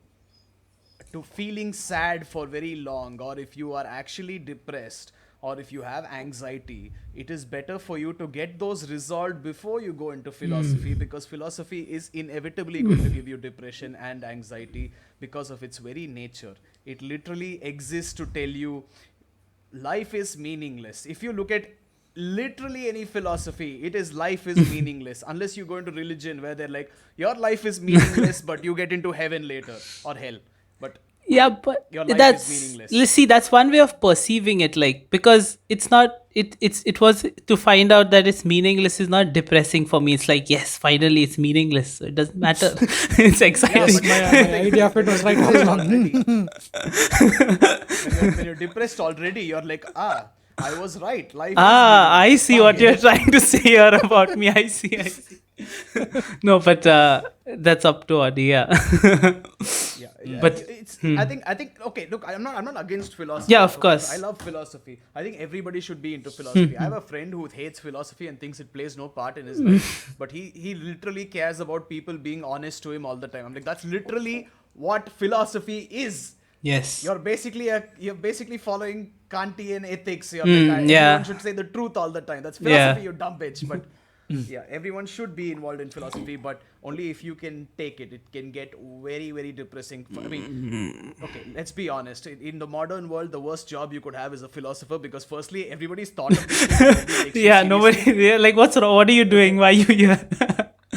feeling sad for very long, or if you are actually depressed, or if you have anxiety, it is better for you to get those resolved before you go into philosophy, because philosophy is inevitably going to give you depression and anxiety because of its very nature. It literally exists to tell you life is meaningless. If you look at literally any philosophy, it is life is meaningless, unless you go into religion where they're like, your life is meaningless but you get into heaven later, or hell. But Yeah, but your life that's, is meaningless. let's see, that's one way of perceiving it, like, because it's not, it was to find out that it's meaningless is not depressing for me. It's like, yes, finally it's meaningless, so it doesn't matter. It's exciting. My idea of it was right all along. When you're depressed already, you're like, I was right. Life I is see what you're trying to say here about me. I see. No, but that's up to Audi, yeah. yeah. But It's I think okay, look, I'm not against philosophy. Yeah, of course. I love philosophy. I think everybody should be into philosophy. I have a friend who hates philosophy and thinks it plays no part in his life, but he literally cares about people being honest to him all the time. I'm like, that's literally what philosophy is. yes. You're basically following Kantian ethics. You're like, yeah. everyone should say the truth all the time. That's philosophy, Yeah. you dumb bitch. But yeah, everyone should be involved in philosophy, but only if you can take it. It can get very, very depressing. I mean, okay, let's be honest. In the modern world, the worst job you could have is a philosopher, because firstly, everybody's thought of this thing, nobody takes you Yeah, seriously. nobody. Yeah, like, what's wrong? What are you doing? Why are you here?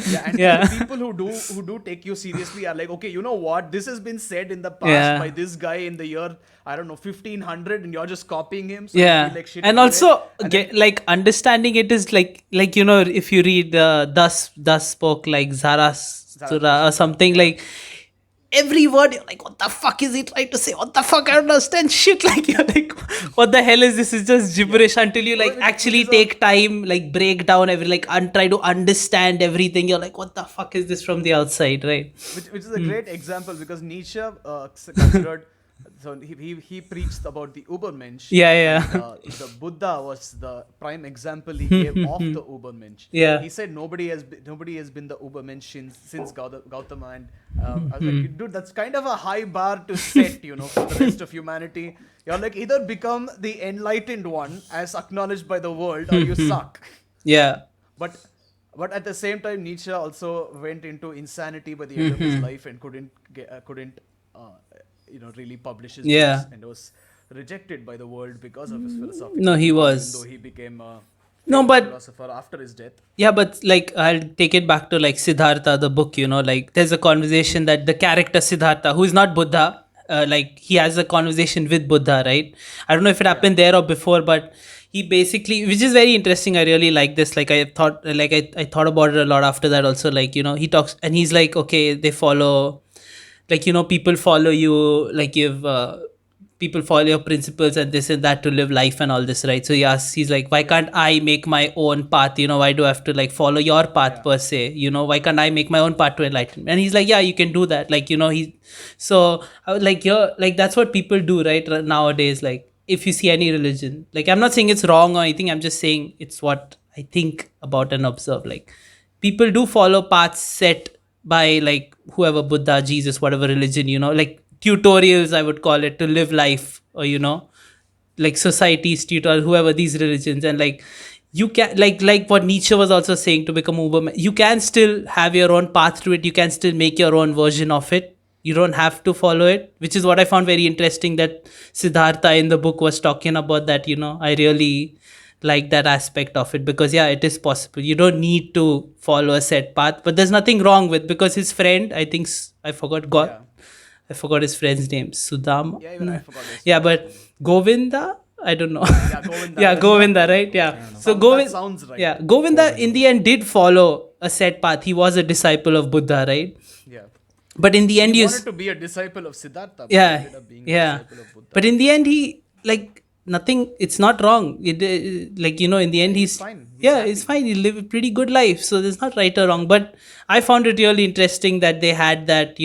Yeah, and Yeah. the people who do take you seriously are like, okay, you know what? This has been said in the past Yeah. by this guy in the year, I don't know, 1500, and you're just copying him. So you Yeah, feel like shit and anyway. also And like understanding it is like if you read thus spoke like Zarathustra or something, like every word you're like, what the fuck is he trying to say? What the fuck? I don't understand shit. Like, you're like, what the hell is this? It's just gibberish until you like Which actually is a- take time, like break down every, like, and try to understand everything. You're like, what the fuck is this from the outside, right? which is a great example, because Nietzsche considered, so he preached about the Übermensch. Yeah. And, the Buddha was the prime example he gave of the Übermensch. Yeah. He said nobody has been the Übermensch since Gautama, and I was like, dude, that's kind of a high bar to set, for the rest of humanity. You're like, either become the enlightened one as acknowledged by the world, or you suck. Yeah. But at the same time, Nietzsche also went into insanity by the end of his life and couldn't really publish his Yeah. books, and was rejected by the world because of his philosophy. No, he was. Even though he became a No, but philosopher after his death. yeah, but like, I'll take it back to like Siddhartha, the book, like there's a conversation that the character Siddhartha, who is not Buddha, like he has a conversation with Buddha, right? I don't know if it happened there or before, but he basically, which is very interesting. I really like this. Like, I thought about it a lot after that also. Like, he talks and he's like, okay, they follow, like, people follow you, like people follow your principles and this and that to live life and all this, right? So he's like, why can't I make my own path? Why do I have to like follow your path per se? Why can't I make my own path to enlightenment? And he's like, yeah, you can do that. Like, so I was like, you're like, that's what people do, right? Nowadays, like, if you see any religion, like, I'm not saying it's wrong or anything. I'm just saying it's what I think about and observe. Like, people do follow paths set by like whoever, Buddha, Jesus, whatever religion, like tutorials, I would call it, to live life, or like societies tutorial, whoever these religions. And like, you can like what Nietzsche was also saying, to become Uberman, you can still have your own path to it, you can still make your own version of it, you don't have to follow it, which is what I found very interesting, that Siddhartha in the book was talking about that. I really like that aspect of it, because yeah, it is possible, you don't need to follow a set path, but there's nothing wrong with, because his friend, I think, I forgot his friend's name, Sudama. Yeah, even I forgot this. Yeah, but Govinda, I don't know. Yeah, Govinda. Yeah, Govinda, right? Yeah. So That Govinda sounds right. Yeah, Govinda in the end did follow a set path. He was a disciple of Buddha, right? Yeah. But in the end, He you wanted to be a disciple of Siddhartha. But yeah, ended up being a yeah. disciple of Buddha. But in the end, he like nothing. It's not wrong. Like in the end, He's fine. He's yeah, happy. it's fine. He live a pretty good life. So there's not right or wrong. But I found it really interesting that they had that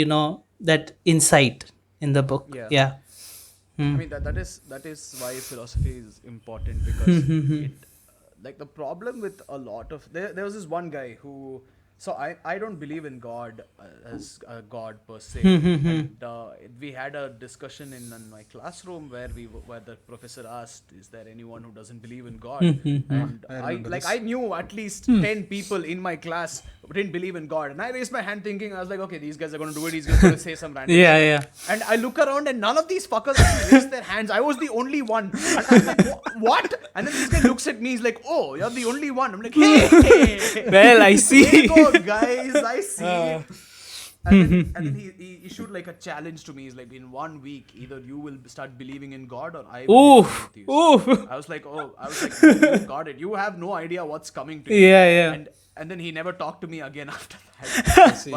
that insight in the book. Yeah. Yeah. I mean that is why philosophy is important, because it like the problem with a lot of there was this one guy who, so I don't believe in God as a God per se, and we had a discussion in my classroom where the professor asked, is there anyone who doesn't believe in God? And I remember this. I knew at least 10 people in my class who didn't believe in God, and I raised my hand thinking, I was like, okay, these guys are going to do it, he's just going to say some random Yeah, shit. yeah. And I look around and none of these fuckers actually raised their hands. I was the only one. And I'm like, what? And then this guy looks at me, he's like, oh, you're the only one. I'm like, hey! Well, I see. There you go, guys, I see. And then he issued like a challenge to me. He's like, in 1 week, either you will start believing in God or I will Oof. become atheist. Oof. I was like, you got it. You have no idea what's coming to you. Yeah, yeah. And then he never talked to me again after I that. see.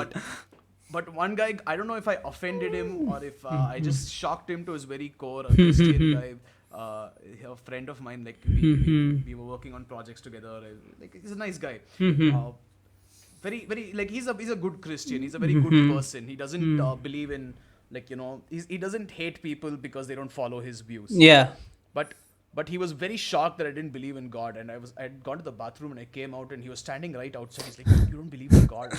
But one guy, I don't know if I offended him or if I just shocked him to his very core. A Christian guy, a friend of mine, like we were working on projects together. Like he's a nice guy. Very like he's a good Christian. He's a very good person. He doesn't believe in he doesn't hate people because they don't follow his views. Yeah. But he was very shocked that I didn't believe in God, and I had gone to the bathroom and I came out and he was standing right outside. He's like, "You don't believe in God?" I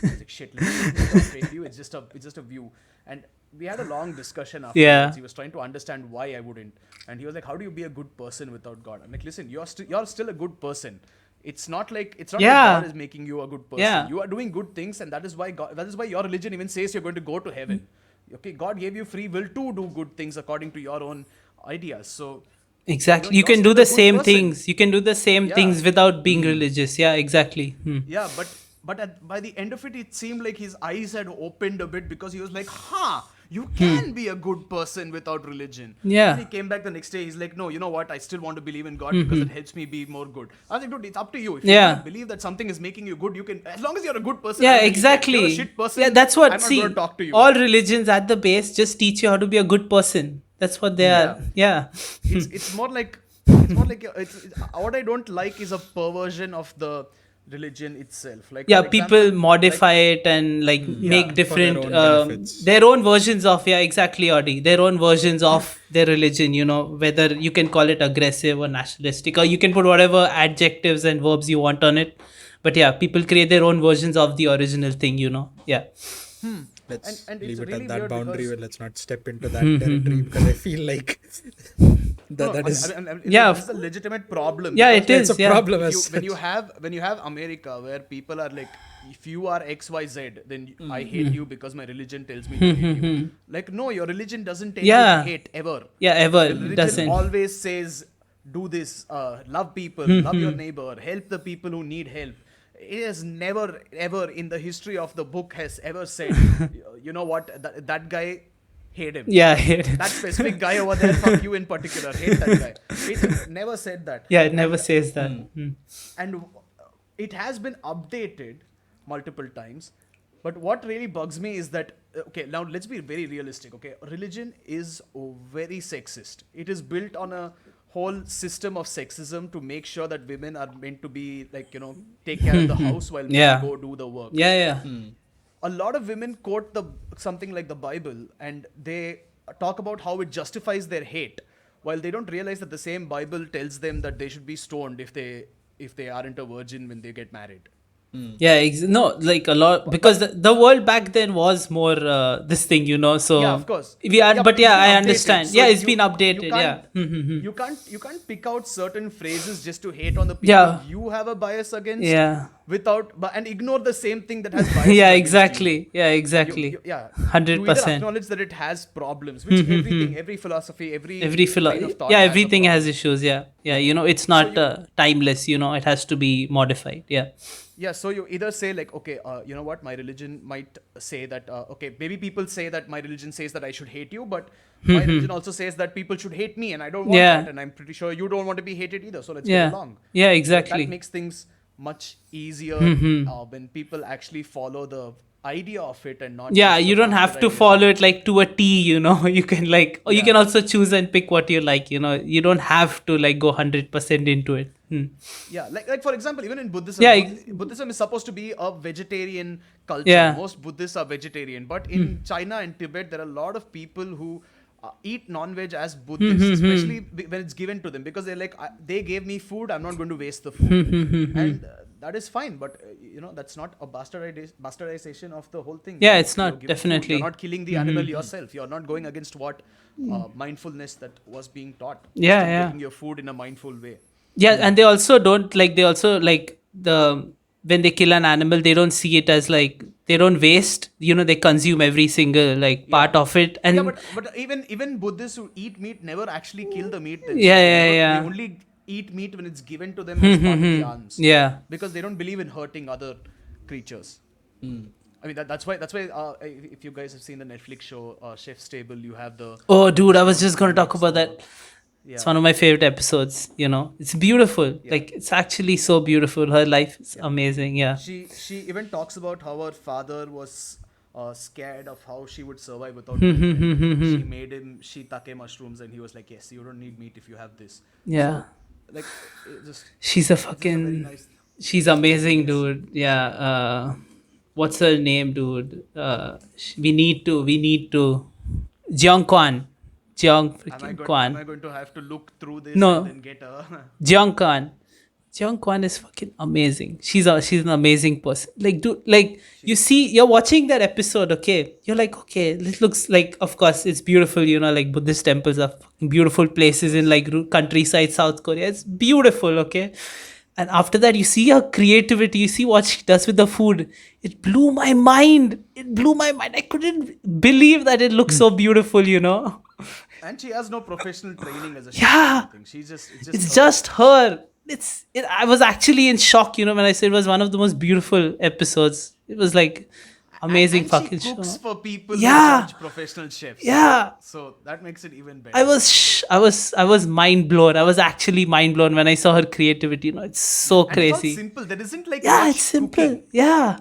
was like, "Shit, offend you. It's just a view." And we had a long discussion afterwards. Yeah. He was trying to understand why I wouldn't, and he was like, "How do you be a good person without God?" I'm like, "Listen, you're still a good person. It's not like Yeah. God is making you a good person. Yeah. You are doing good things, and that is why your religion even says you're going to go to heaven. Okay, God gave you free will to do good things according to your own ideas. So." Exactly. You're You can still do a the good same person. things. You can do the same Yeah. things without being religious. Yeah, exactly. Yeah, but by the end of it, it seemed like his eyes had opened a bit, because he was like, you can be a good person without religion. Yeah. And he came back the next day, he's like, no, you know what? I still want to believe in God because it helps me be more good. I was like, dude, it's up to you. If you Yeah. don't believe that something is making you good, you can, as long as you're a good person. I Yeah, don't really care. If exactly. you're a shit person, Yeah, that's what. I'm not See, going to talk to you. all religions at the base just teach you how to be a good person. That's what they are. Yeah. It's more like what I don't like is a perversion of the religion itself. Like, Yeah, for people example, modify it and like make different own benefits. their own versions of, yeah, exactly, Audi, their own versions of their religion, whether you can call it aggressive or nationalistic, or you can put whatever adjectives and verbs you want on it. But yeah, people create their own versions of the original thing. Yeah. Let's and leave it's it really at that weird boundary. because- Let's not step into that territory, because I feel like that is Yeah, it's a legitimate problem. Yeah, because it is. it's a Yeah. problem When as you, such. when you have America, where people are like, if you are XYZ, then I hate you because my religion tells me to hate you. Like, no, your religion doesn't tell Yeah. you to hate ever. Yeah, ever Your religion doesn't. always says, do this, love people, love your neighbor, help the people who need help. It has never ever in the history of the book has ever said, you know what, that guy, hate him. Yeah. That specific guy over there, fuck you in particular, hate that guy. It never said that. Yeah, it never says that. And it has been updated multiple times. But what really bugs me is that, okay, now let's be very realistic, okay? Religion is very sexist. It is built on a whole system of sexism to make sure that women are meant to be like, take care of the house while Yeah. men go do the work. Yeah. A lot of women quote something like the Bible, and they talk about how it justifies their hate, while they don't realize that the same Bible tells them that they should be stoned if they aren't a virgin when they get married. Yeah, no, like a lot, because the world back then was more this thing, so Yeah, of course. we are, but it's yeah, been I updated. understand. So Yeah, it's you- been you updated. Yeah. can't- You can't pick out certain phrases just to hate on the people Yeah. you have a bias against. Yeah. And ignore the same thing that has bias. Yeah, against exactly. Yeah, you. exactly. Yeah, 100%. You either acknowledge that it has problems, which every philosophy, every kind of thought yeah, has a everything problem. has issues. Yeah. It's not timeless. It has to be modified. Yeah. Yeah, so you either say like, okay, you know what, my religion might say that, okay, maybe people say that my religion says that I should hate you, but my religion also says that people should hate me, and I don't want Yeah. that, and I'm pretty sure you don't want to be hated either, so let's Yeah. get along. Yeah, That exactly. makes things much easier when people actually follow the idea of it and not Yeah, just you the don't have to follow it like to a T, you know. You can like, or you can Yeah. also choose and pick what you like, you know. You don't have to like go 100% into it. Yeah, like for example, even in Buddhism, Yeah, Buddhism is supposed to be a vegetarian culture. Yeah. Most Buddhists are vegetarian, but in China and Tibet, there are a lot of people who eat non-veg as Buddhists, especially when it's given to them, because they're like, they gave me food, I'm not going to waste the food, and that is fine. But that's not a bastardization of the whole thing. Yeah, it's not, You're given food. definitely. You're not killing the animal yourself. You're not going against what mindfulness that was being taught. Yeah, Just yeah. taking your food in a mindful way. Yeah, and they also don't like, they also like the, when they kill an animal, they don't see it as like, they don't waste, you know, they consume every single like part of it. And Yeah, but even Buddhists who eat meat never actually kill the meat themselves. Yeah, They yeah. only eat meat when it's given to them as part of the alms. Yeah. Because they don't believe in hurting other creatures. I mean that's why if you guys have seen the Netflix show Chef's Table, you have the Oh, dude, I was just going to talk about that. Yeah. It's one of my favorite episodes, you know. It's beautiful. Like, it's actually so beautiful. Her life is amazing. Yeah. She even talks about how her father was scared of how she would survive without meat. And she made him shiitake mushrooms, and he was like, "Yes, you don't need meat if you have this." Yeah. Like, it just She's a it's just a fucking, very nice. she's amazing, dude. Yeah. What's her name, dude? We need to. Jiang Kwan. Jiang Am I, freaking going, Kwan. am I going to have to look through this No. and then get a Jiang Kwan. Jiang Kwan is fucking amazing. She's an amazing person. Like, dude, like you're watching that episode, okay? You're like, okay, this looks like, of course, it's beautiful. You know, like Buddhist temples are fucking beautiful places in like countryside South Korea. It's beautiful, okay? And after that, you see her creativity. You see what she does with the food. It blew my mind. I couldn't believe that it looks so beautiful. You know. and she has no professional training as a chef. Yeah. Or anything. She's just It's her. just her. I was actually in shock, you know, when I said it was one of the most beautiful episodes. It was like amazing and fucking she cooks show. for people Yeah. who judge professional chefs. Yeah. So that makes it even better. I was mind blown. I was actually mind blown when I saw her creativity. You know, it's so And it's all crazy. simple. There isn't like Yeah, much it's simple. cooking. Yeah.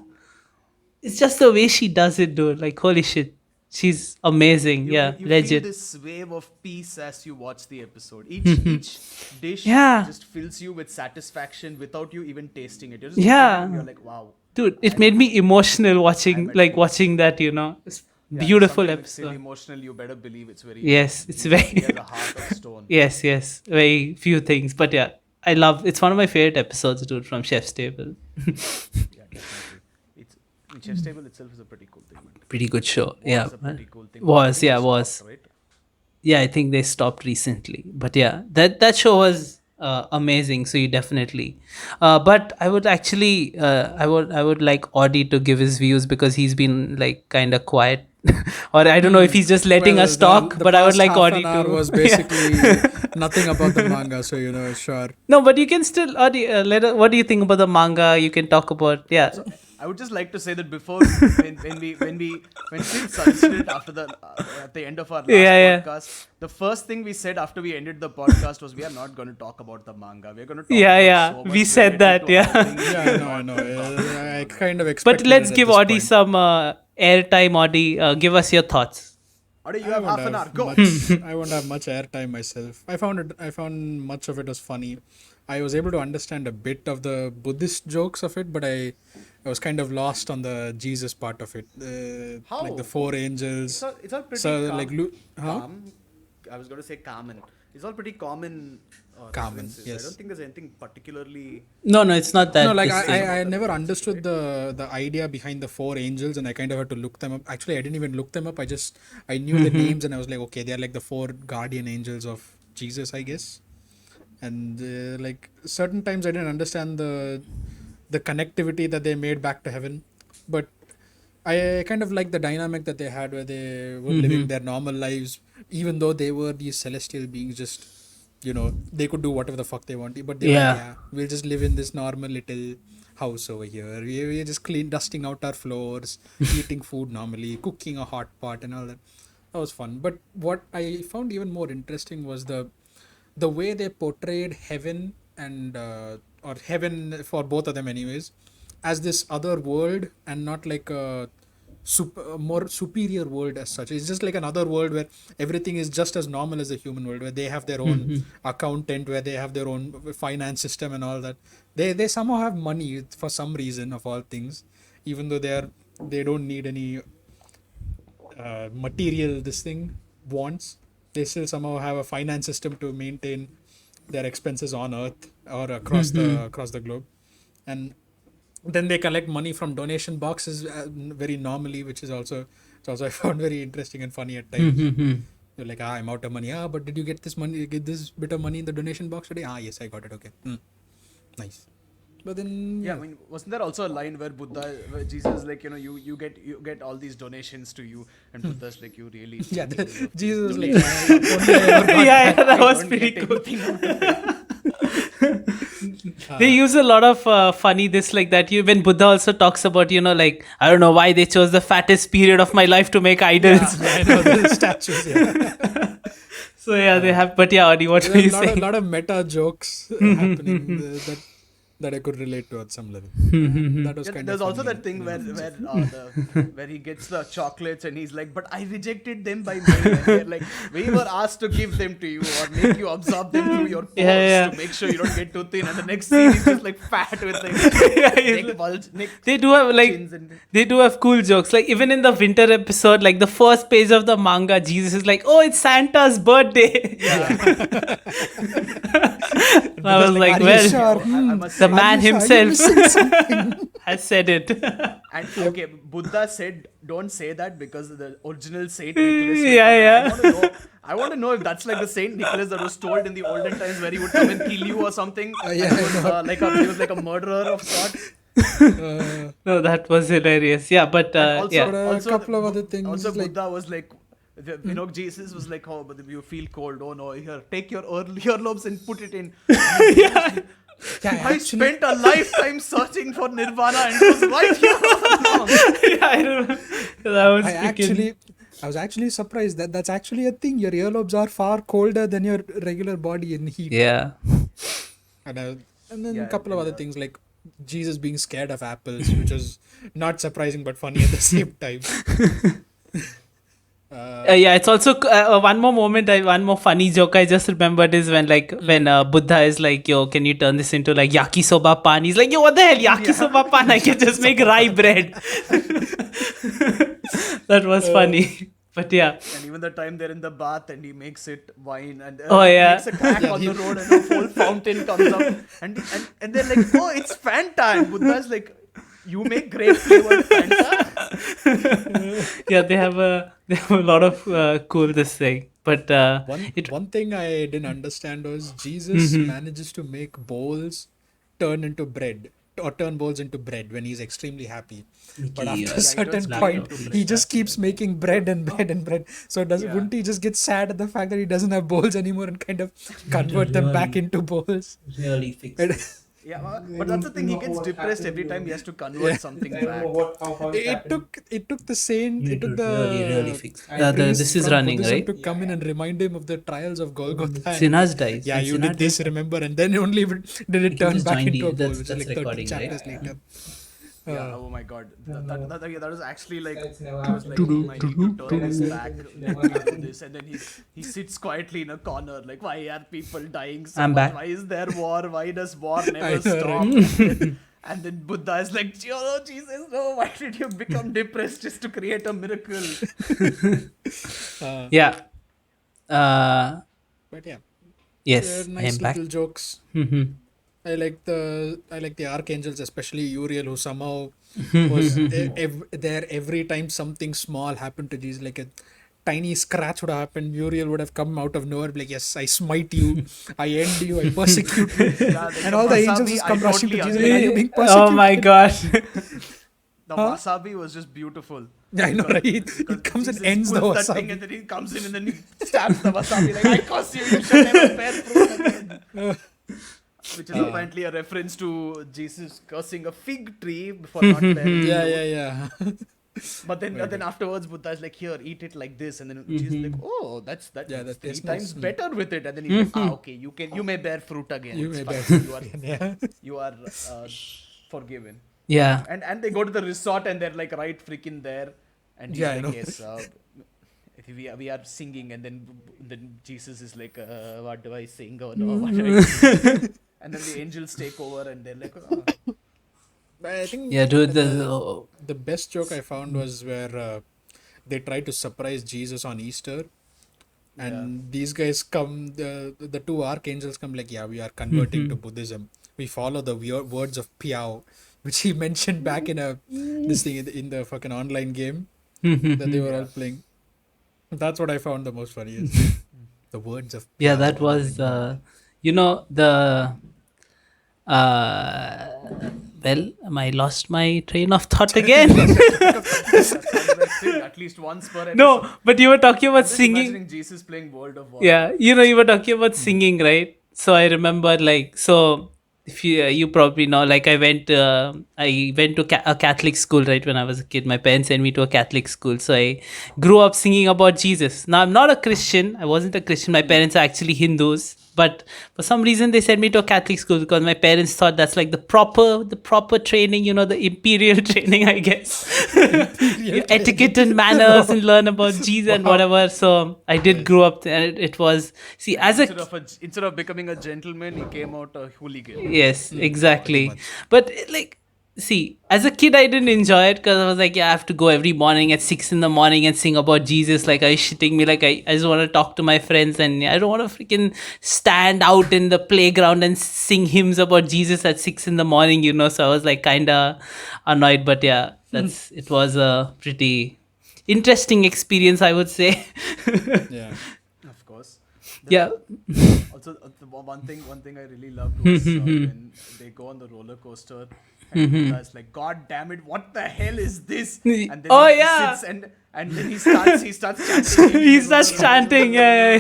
It's just the way she does it, dude. Like, holy shit. She's amazing. You feel legit. this wave of peace as you watch the episode. Each dish Yeah. just fills you with satisfaction without you even tasting it. You're just Yeah. eating it and you're like, wow. Dude, it made me emotional watching watching that, you know. It's Yeah, beautiful something that's really episode. emotional, you better believe it's very Yes, it's he very has a heart of stone. yes, very few things, but yeah, it's one of my favorite episodes, dude, from Chef's Table. Yeah, definitely. Chef's Table itself is a pretty cool thing. Man. Pretty good show. Was a pretty cool thing. Was, I think yeah, it was. stopped, right? Yeah, I think they stopped recently, but yeah, that show was amazing. So you definitely, but I would actually, I would like Audie to give his views because he's been like kind of quiet, or I don't know if he's just letting us talk. But I would past like half Audie an hour to. was basically nothing about the manga, so sure. No, but you can still, Audie. What do you think about the manga? You can talk about, yeah. So I would just like to say that before when Sid suggested it after at the end of our last podcast, the first thing we said after we ended the podcast was we are not going to talk about the manga. We're going to talk about so much we said related that, to other things. Yeah, I know. I kind of expected. But let's it at give this Audie point. some airtime. Audie, give us your thoughts. Or you I have won't half an hour. have Go. I won't have much airtime myself. I found much of it was funny. I was able to understand a bit of the Buddhist jokes of it, but I was kind of lost on the Jesus part of it. How? Like the four angels. It's all pretty So, calm. like, calm. I was going to say common. It's all pretty common. Common, references. yes. I don't think there's anything particularly. No, it's not that. No, like this thing. I never understood the idea behind the four angels, and I kind of had to look them up. Actually, I didn't even look them up. I knew the names, and I was like, okay, they're like the four guardian angels of Jesus, I guess. And like certain times I didn't understand the connectivity that they made back to heaven, but I kind of like the dynamic that they had where they were living their normal lives, even though they were these celestial beings. Just they could do whatever the fuck they want, but they were like, we'll just live in this normal little house over here. We're just dusting out our floors, eating food normally, cooking a hot pot and all that. That was fun. But what I found even more interesting was the way they portrayed heaven and or heaven for both of them anyways, as this other world and not like a more superior world as such. It's just like another world where everything is just as normal as the human world, where they have their own accountant, where they have their own finance system and all that. They somehow have money for some reason of all things, even though they don't need any material wants. They still somehow have a finance system to maintain their expenses on Earth or across the globe, and then they collect money from donation boxes very normally, which is also I found very interesting and funny at times. You're like, I'm out of money. But did you get this money? Get this bit of money in the donation box today? Yes, I got it. Okay, nice. But then I mean, wasn't there also a line where Jesus is like, you get all these donations to you, and Buddha's like, you really Jesus was like, That was pretty cool. They use a lot of funny this like that. When Buddha also talks about, like, I don't know why they chose the fattest period of my life to make idols. I know the statues. Yeah. So they have. But Adi, what were you saying? A lot of meta jokes happening that I could relate to at some level. That was kind there's of also funny. that thing where he gets the chocolates and he's like, but I rejected them by mail. And they're like, we were asked to give them to you or make you absorb them through your pores to make sure you don't get too thin. And the next scene is just like fat with like neck bulge. They do have cool jokes. Like even in the winter episode, like the first page of the manga, Jesus is like, "Oh, it's Santa's birthday." Yeah. I was like, well, I must the say, man himself has said it. and okay, Buddha said, don't say that because the original Saint Nicholas. I want to know if that's like the Saint Nicholas that was told in the olden times where he would come and kill you or something. He was like a murderer of sorts. No, that was hilarious. Yeah, but a couple of other things. Also, like, Buddha was like, Jesus was like, oh, but you feel cold. Oh no, here, take your earlobes and put it in. I spent a lifetime searching for Nirvana and it was right here. I remember. That was I was actually surprised that that's actually a thing. Your earlobes are far colder than your regular body in heat. Yeah. And then a couple of other things like Jesus being scared of apples, which was not surprising but funny at the same time. It's also one more funny joke I just remembered is when Buddha is like, yo, can you turn this into like yakisoba pan? He's like, yo, what the hell, yakisoba pan? I can just make rye bread. That was funny. But yeah. And even the time they're in the bath and he makes it wine and makes a crack on the road and a whole fountain comes up and they're like, oh, it's Fanta. And Buddha's like, you make grape flavored Fanta? They have a lot of cool this thing. But one thing I didn't understand was Jesus manages to make bowls turn into bread. Or turn bowls into bread when he's extremely happy. But after a certain point, he just keeps making bread and bread and bread. So wouldn't he just get sad at the fact that he doesn't have bowls anymore and kind of convert them back into bowls? Really fix it. Yeah, but that's the thing. He gets depressed every time he has to convert something back. It took the saint. It took the really fixed. This is running, Buddhism right? to come in and remind him of the trials of Golgotha. Sinners dies. Yeah, you did this, remember, and then only did it turn back into a bowl, which is like 30 chapters later. Oh my god, that was actually like, I was like, I need to turn this back, do this, and then he sits quietly in a corner, like, why are people dying so I'm much? back. Why is there war? Why does war never stop? And then Buddha is like, oh Jesus, no, why did you become depressed just to create a miracle? But yeah, Yes, nice I am back. little jokes. I like the archangels, especially Uriel, who somehow was there every time something small happened to Jesus, like a tiny scratch would have happened. Uriel would have come out of nowhere, like, yes, I smite you, I end you, I persecute you, and all the angels just come rushing to Jesus, like, are you being persecuted? Oh my gosh. The wasabi was just beautiful. I know, right? It comes and ends the that wasabi. thing and then he comes in and then he stabs the wasabi like, I curse you, you shall never bear fruit again. Which is apparently a reference to Jesus cursing a fig tree for not bearing fruit. Yeah. But then afterwards, Buddha is like, here, eat it like this, and then Jesus is like, oh, that's that 3 tastes times nice. better with it, and then he's like, okay, you may bear fruit again. You It's may fine. bear You are forgiven. Yeah. And they go to the resort and they're like right freaking there. and he's Yeah, I like, know. yes, we are singing, and then Jesus is like, what do I sing or no, what do I sing? And then the angels take over, and they're like, oh. But I think Yeah, dude. the best joke I found was where they tried to surprise Jesus on Easter, and these guys come, the two archangels come like, yeah, we are converting to Buddhism. We follow the words of Piao, which he mentioned back in this thing in the fucking online game that they were all playing. That's what I found the most funniest. The words of Piao. Yeah, that was the uh well, I lost my train of thought again. That sounds like Sid, at least once per episode. No, but you were talking I'm about just singing. imagining Jesus playing World of Warcraft. Yeah, you were talking about singing, right? So I remember, like, so if you probably know, like, I went to a Catholic school, right, when I was a kid. My parents sent me to a Catholic school, so I grew up singing about Jesus. Now I'm not a Christian. I wasn't a Christian. My parents are actually Hindus, but for some reason they sent me to a Catholic school because my parents thought that's like the proper training, the imperial training, I guess. Etiquette and manners, and learn about Jesus and whatever. So I did grow up, and it was, see, as a Instead of becoming a gentleman, he came out a hooligan. yes, exactly. But like, see, as a kid, I didn't enjoy it because I was like, yeah, I have to go every morning at 6 in the morning and sing about Jesus. Like, I shitting me. Like, I just want to talk to my friends, and I don't want to freaking stand out in the playground and sing hymns about Jesus at 6 in the morning. So I was like kind of annoyed. But yeah, it was a pretty interesting experience, I would say. Yeah. Of course. Yeah. Also, the one thing I really loved was when they go on the roller coaster, and Buddha is like, "God damn it, what the hell is this?" And then Oh, he yeah. sits and then he starts chanting. He starts chanting. Yeah.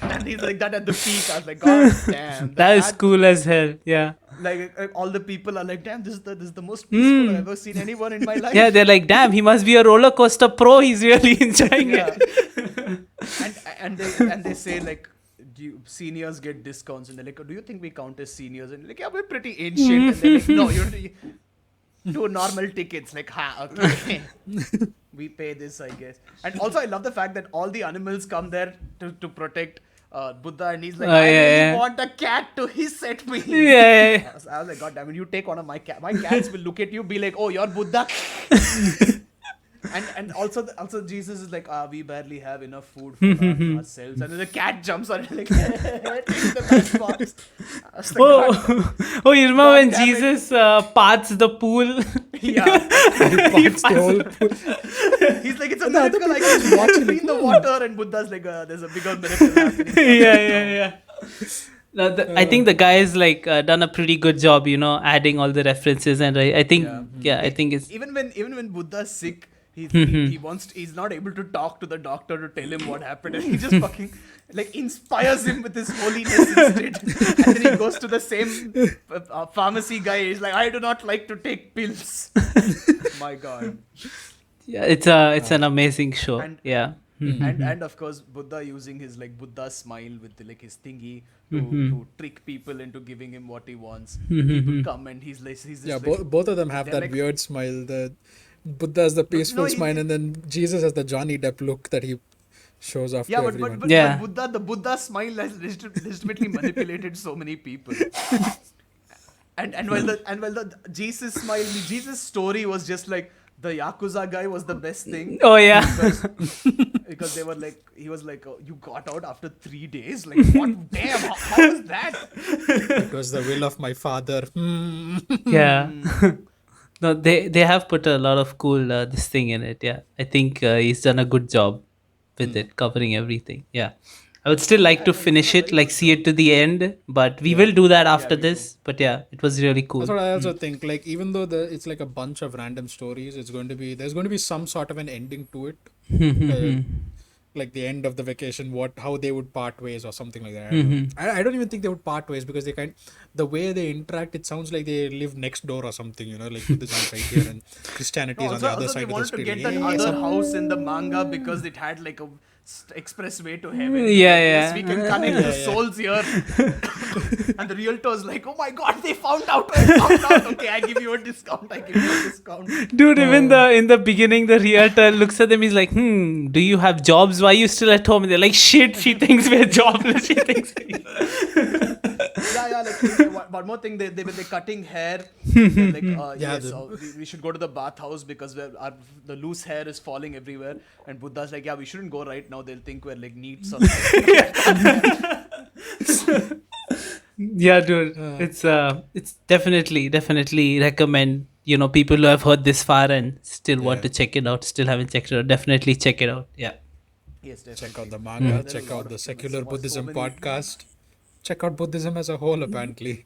And he's like that at the peak. I was like, God damn, That is cool as hell. Yeah. Like all the people are like, damn, this is the most peaceful I've ever seen anyone in my life. Yeah, they're like, damn, he must be a roller coaster pro. He's really enjoying Yeah. it. and they say like, seniors get discounts, and they're like, do you think we count as seniors? And like, yeah, we're pretty ancient. And they're like, no, you're 2 normal tickets. Like, okay. We pay this, I guess. And also, I love the fact that all the animals come there to protect Buddha, and he's like, I really want a cat to hiss at me. Yeah. I was like, God damn it, you take one of my cats. My cats will look at you, be like, oh, you're Buddha. And also Jesus is like, we barely have enough food for ourselves, and then the cat jumps on it like, takes the lunchbox. I was like, Oh, you remember God when damn it. Jesus parts the pool? Yeah. Parts the whole pool. He's like, it's a miracle. I can watch clean the water, and Buddha's like, there's a bigger miracle happening. Yeah. No, I think the guy's like done a pretty good job, adding all the references, and I think, I think it's Even when Buddha's sick, he's not able to talk to the doctor to tell him what happened, and he just fucking like inspires him with his holiness instead. And then he goes to the same pharmacy guy. He's like, I do not like to take pills. My God. yeah, it's an amazing show. And- Yeah. And of course, Buddha using his like Buddha smile with like his thingy to trick people into giving him what he wants. People come and he's just Yeah, like, both of them have they're that like- weird smile. The Buddha has the peaceful he- smile, and then Jesus has the Johnny Depp look that he shows off yeah, to but everyone. Yeah. the Buddha smile has legitimately manipulated so many people. And while the Jesus smile, the Jesus story was just like the Yakuza guy was the best thing. Oh yeah. Because they were like, he was like, oh, you got out after 3 days? Like, what? Damn, how was that? It was the will of my father. Yeah. No, they have put a lot of cool this thing in it. Yeah, I think he's done a good job with it, covering everything. Yeah, I would still like to finish it, like see it to the end, but we will do that after this. But yeah, it was really cool. That's what I also think. Like, even though it's like a bunch of random stories, there's going to be some sort of an ending to it. Like the end of the vacation, how they would part ways or something like that. I don't even think they would part ways, because the way they interact, it sounds like they live next door or something, like Buddhism is right here and Christianity is on the other Also, side they of the wanted to street. get that other house in the manga because it had like expressway to heaven. Yeah, Like, yes, yeah. we can connect the souls here. And the realtor's like, oh my god, they found out. I found out. Okay, I give you a discount. Dude, even in the beginning, the realtor looks at them. He's like, do you have jobs? Why are you still at home? And they're like, shit, she thinks we're jobless. She thinks Yeah, like one more thing, when they're cutting hair, they're like, yes, we should go to the bathhouse because the loose hair is falling everywhere. And Buddha's like, yeah, we shouldn't go right now. They'll think we're like neats or something. Yeah, dude, it's definitely recommend, people who have heard this far and still want to check it out, still haven't checked it out, definitely check it out. Yeah. Yes, definitely. Check out the manga, check out the secular Buddhism podcast, check out Buddhism as a whole, apparently.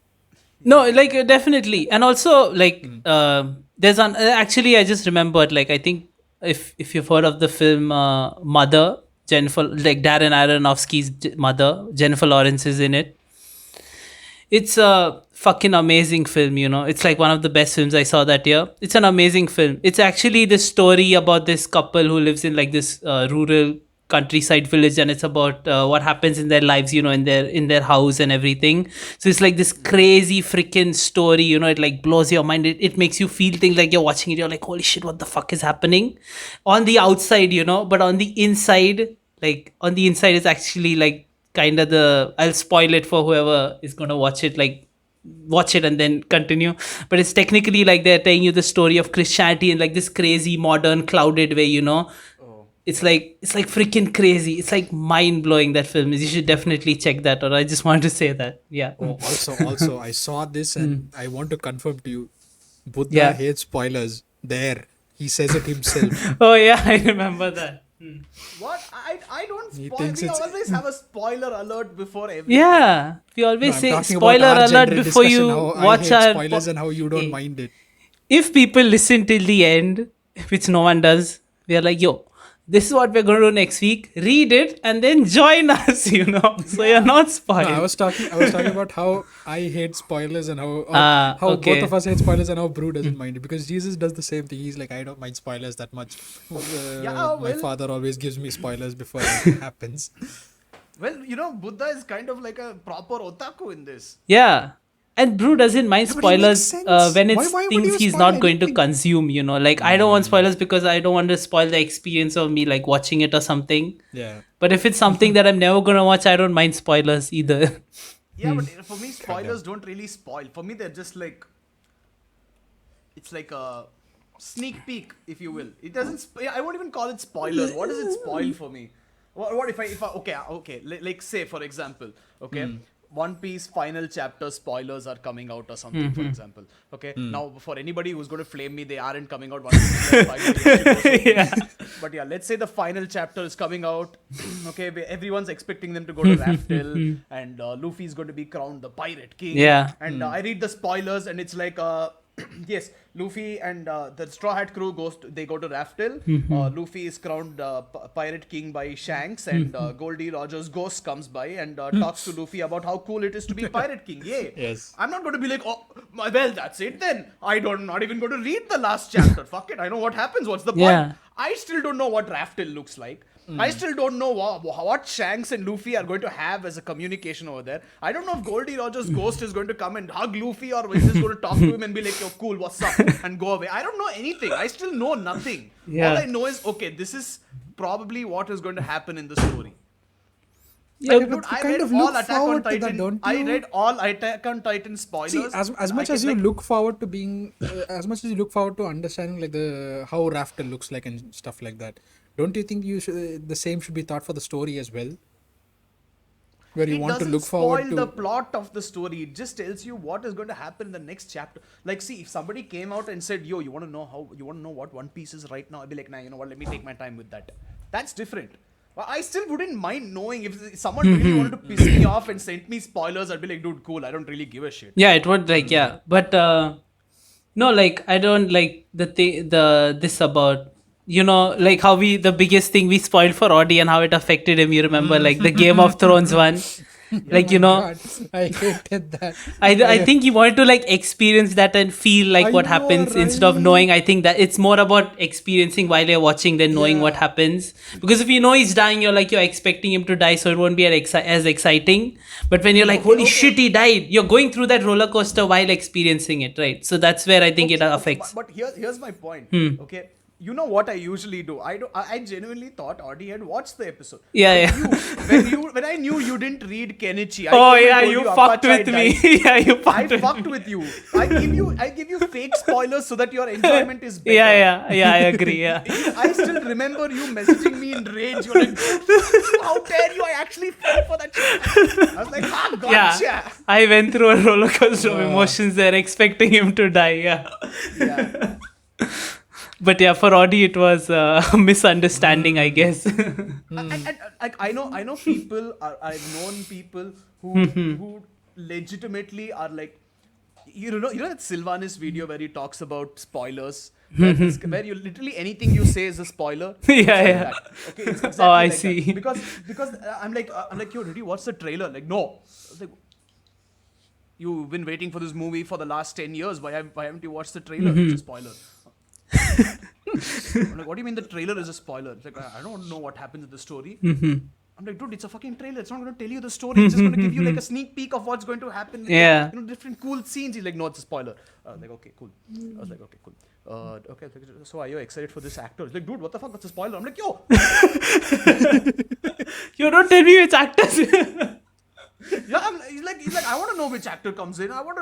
No, like definitely, and also like there's actually I just remembered, like, I think if you've heard of the film Mother, Jennifer, like Darren Aronofsky's Mother, Jennifer Lawrence is in it. It's a fucking amazing film, It's like one of the best films I saw that year. It's an amazing film. It's actually the story about this couple who lives in like this rural countryside village, and it's about what happens in their lives, in their house and everything. So it's like this crazy freaking story, it like blows your mind. It makes you feel things like you're watching it. You're like, holy shit, what the fuck is happening? On the outside, but on the inside, it's actually like kind of I'll spoil it for whoever is gonna watch it, like watch it and then continue. But it's technically like they're telling you the story of Christianity in like this crazy modern clouded way, It's like freaking crazy. It's like mind blowing, that film is. You should definitely check that out. I just wanted to say that. Yeah. Also, I saw this and I want to confirm to you, Buddha hates spoilers. There, he says it himself. Oh yeah, I remember that. What? I don't spoil. We always have a spoiler alert before everything. Yeah, we always say spoiler alert before you watch our spoilers and how you don't mind it. If people listen till the end, which no one does, we are like, yo, this is what we're going to do next week. Read it and then join us, So you're not spoiled. No, I was talking about how I hate spoilers and how both of us hate spoilers and how Brew doesn't mind it, because Jesus does the same thing. He's like, I don't mind spoilers that much. My father always gives me spoilers before it happens. Well, Buddha is kind of like a proper otaku in this. Yeah. And Brew doesn't mind spoilers when it's why things he's not going to consume, Like, I don't want spoilers because I don't want to spoil the experience of me, like, watching it or something. Yeah. But if it's something that I'm never going to watch, I don't mind spoilers either. Yeah, but for me, spoilers don't really spoil. For me, they're just like... It's like a sneak peek, if you will. It doesn't... I won't even call it spoilers. What does it spoil for me? What if I... Okay. Like, say, for example, okay... One Piece final chapter spoilers are coming out or something, for example. Okay, now for anybody who's going to flame me, they aren't coming out. One Piece yeah. But yeah, let's say the final chapter is coming out. Okay, everyone's expecting them to go to Raftel, and Luffy's going to be crowned the Pirate King. Yeah. And I read the spoilers, and it's like, yes, Luffy and the Straw Hat crew go to Raftel. Luffy is crowned Pirate King by Shanks, and Goldie Roger's ghost comes by and talks to Luffy about how cool it is to be Pirate King. Yay! Yes. I'm not going to be like, oh, well, that's it then. Not even going to read the last chapter. Fuck it. I know what happens. What's the point? Yeah. I still don't know what Raftel looks like. I still don't know what Shanks and Luffy are going to have as a communication over there. I don't know if Goldie Roger's ghost is going to come and hug Luffy, or is just going to talk to him and be like, yo, cool, what's up? And go away. I don't know anything. I still know nothing. Yeah. All I know is, okay, this is probably what is going to happen in the story. Yeah, Dude, I read all Attack on Titan. I read all Attack on Titan spoilers. See, as much as you look forward to being, as much as you look forward to understanding like how Raftel looks like and stuff like that, don't you think the same should be thought for the story as well? Where you want to look forward to. It doesn't spoil the plot of the story. It just tells you what is going to happen in the next chapter. Like, see, if somebody came out and said, yo, you want to know what One Piece is right now? I'd be like, nah, you know what? Let me take my time with that. That's different. Well, I still wouldn't mind knowing if someone really wanted to piss me off and sent me spoilers. I'd be like, dude, cool. I don't really give a shit. Yeah, it would, like, yeah. But, no, like, I don't like this about, like how the biggest thing we spoiled for Audi and how it affected him. You remember, like, the Game of Thrones one. Like, Oh my God, I hated that. I think he wanted to like experience that and feel like I what know, happens instead of right? knowing. I think that it's more about experiencing while you're watching than knowing what Yeah. happens. Because if you know he's dying, you're expecting him to die, so it won't be as exciting. But when you're like, Okay, holy okay. shit, he died, you're going through that roller coaster while experiencing it, right? So that's where I think it Okay, affects. but here's my point. Hmm. Okay, you know what I usually do? I genuinely thought Audie had watched the episode. Yeah, But yeah. when I knew you didn't read Kenichi, Oh I came yeah, and told you you fucked Apachai with me. died. Yeah, you I fucked with fucked me. with you. I give you fake spoilers so that your enjoyment is better. Yeah, I agree. Yeah. I still remember you messaging me in rage. You're like, how dare you? I actually fell for that shit. I was like, gotcha. Yeah, I went through a roller coaster of emotions there, expecting him to die. Yeah, Yeah. but yeah, for Audie it was a misunderstanding, I guess. And like I know people I've known people who legitimately are like, you know that Sylvanis video where he talks about spoilers, where you literally anything you say is a spoiler. Yeah, It's like yeah. that. Okay, it's exactly Oh, I like that. see. Because I'm like, yo, did you watch the trailer? Like, no. I was like, you've been waiting for this movie for the last 10 years. Why haven't you watched the trailer? It's a spoiler. I'm like, what do you mean the trailer is a spoiler? It's like, I don't know what happens in the story. I'm like, dude, it's a fucking trailer. It's not going to tell you the story. It's just going to give you like a sneak peek of what's going to happen. Like, Yeah. different cool scenes. He's like, no, it's a spoiler. I was like, okay, cool. I was like, okay, cool. Okay, so are you excited for this actor? He's like, dude, what the fuck? That's a spoiler. I'm like, yo. You don't tell me which actors. Yeah, he's like, I want to know which actor comes in. I want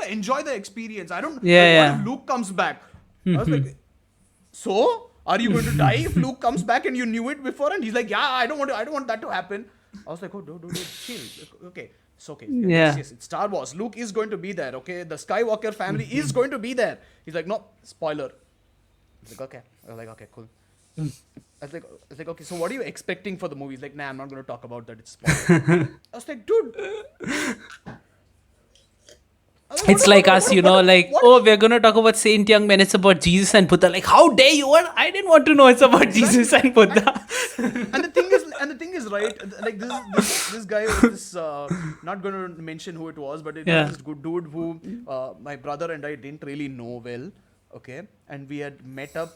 to enjoy the experience. I don't. Yeah, like, yeah. What if Luke comes back? I was like, so are you going to die if Luke comes back and you knew it before? And he's like, yeah, I don't want that to happen. I was like, oh, dude, chill. Okay, it's okay. Yeah. Yes, it's Star Wars. Luke is going to be there. Okay, the Skywalker family is going to be there. He's like, no, spoiler. I was like, okay. I was like, okay, cool. I was like, okay, so what are you expecting for the movie? He's like, nah, I'm not going to talk about that. It's spoiler. I was like, dude. It's like us, oh, we're gonna talk about Saint Young when it's about Jesus and Buddha. Like, how dare you? I didn't want to know it's about Jesus and Buddha. And the thing is, right? Like this guy was this. Not going to mention who it was, but it was this good dude who my brother and I didn't really know well. Okay, and we had met up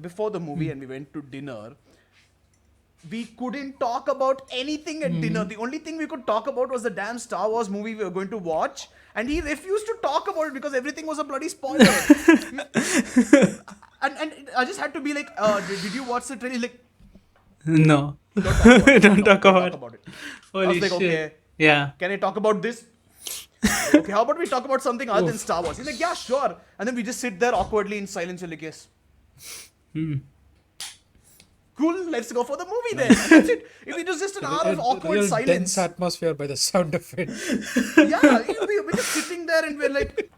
before the movie, and we went to dinner. We couldn't talk about anything at dinner. The only thing we could talk about was the damn Star Wars movie we were going to watch. And he refused to talk about it because everything was a bloody spoiler. and I just had to be like, did you watch the trailer? He's like, No. don't talk about it. Holy I was like, shit. okay. Yeah. Can I talk about this? Okay, how about we talk about something other than Star Wars? He's like, yeah, sure. And then we just sit there awkwardly in silence. We're like, yes. Cool, let's go for the movie then. And that's it. It was just an hour of awkward real silence. dense atmosphere by the sound of it. Yeah, we're just sitting there and we're like,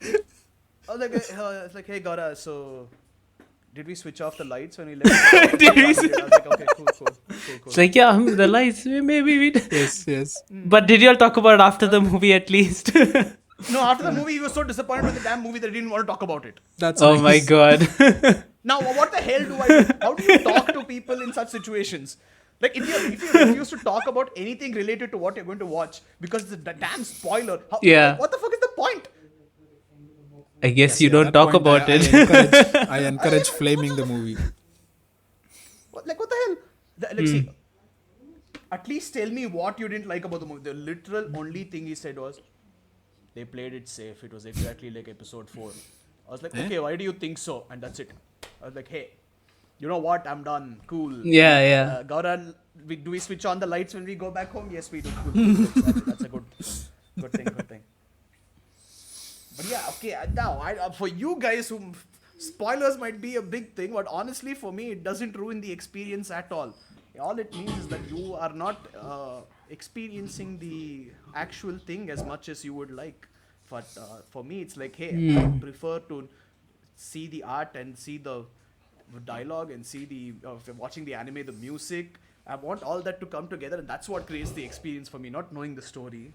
I was like, it's like, hey, Gaura, so did we switch off the lights when we left? Did we? I was like, okay, cool. It's like, yeah, the lights, maybe we did. Yes. But did you all talk about it after the movie at least? No, after the movie, he was so disappointed with the damn movie that he didn't want to talk about it. That's Oh my nice. God. Now, what the hell do I do? How do you talk to people in such situations? Like, if you refuse to talk about anything related to what you're going to watch because it's the damn spoiler, what the fuck is the point? I guess you At don't that talk point, about it. I encourage flaming the movie. What the hell? See, at least tell me what you didn't like about the movie. The literal only thing he said was, they played it safe. It was exactly like episode 4. I was like, okay, why do you think so? And that's it. I was like, hey, you know what? I'm done. Cool. Yeah. Gaurav, do we switch on the lights when we go back home? Yes, we do. Cool. That's a good thing. But yeah, okay. Now, for you guys, spoilers might be a big thing, but honestly, for me, it doesn't ruin the experience at all. All it means is that you are not experiencing the actual thing as much as you would like. But for me, it's like, hey, I prefer to see the art and see the dialogue and see watching the anime, the music. I want all that to come together, and that's what creates the experience for me, not knowing the story.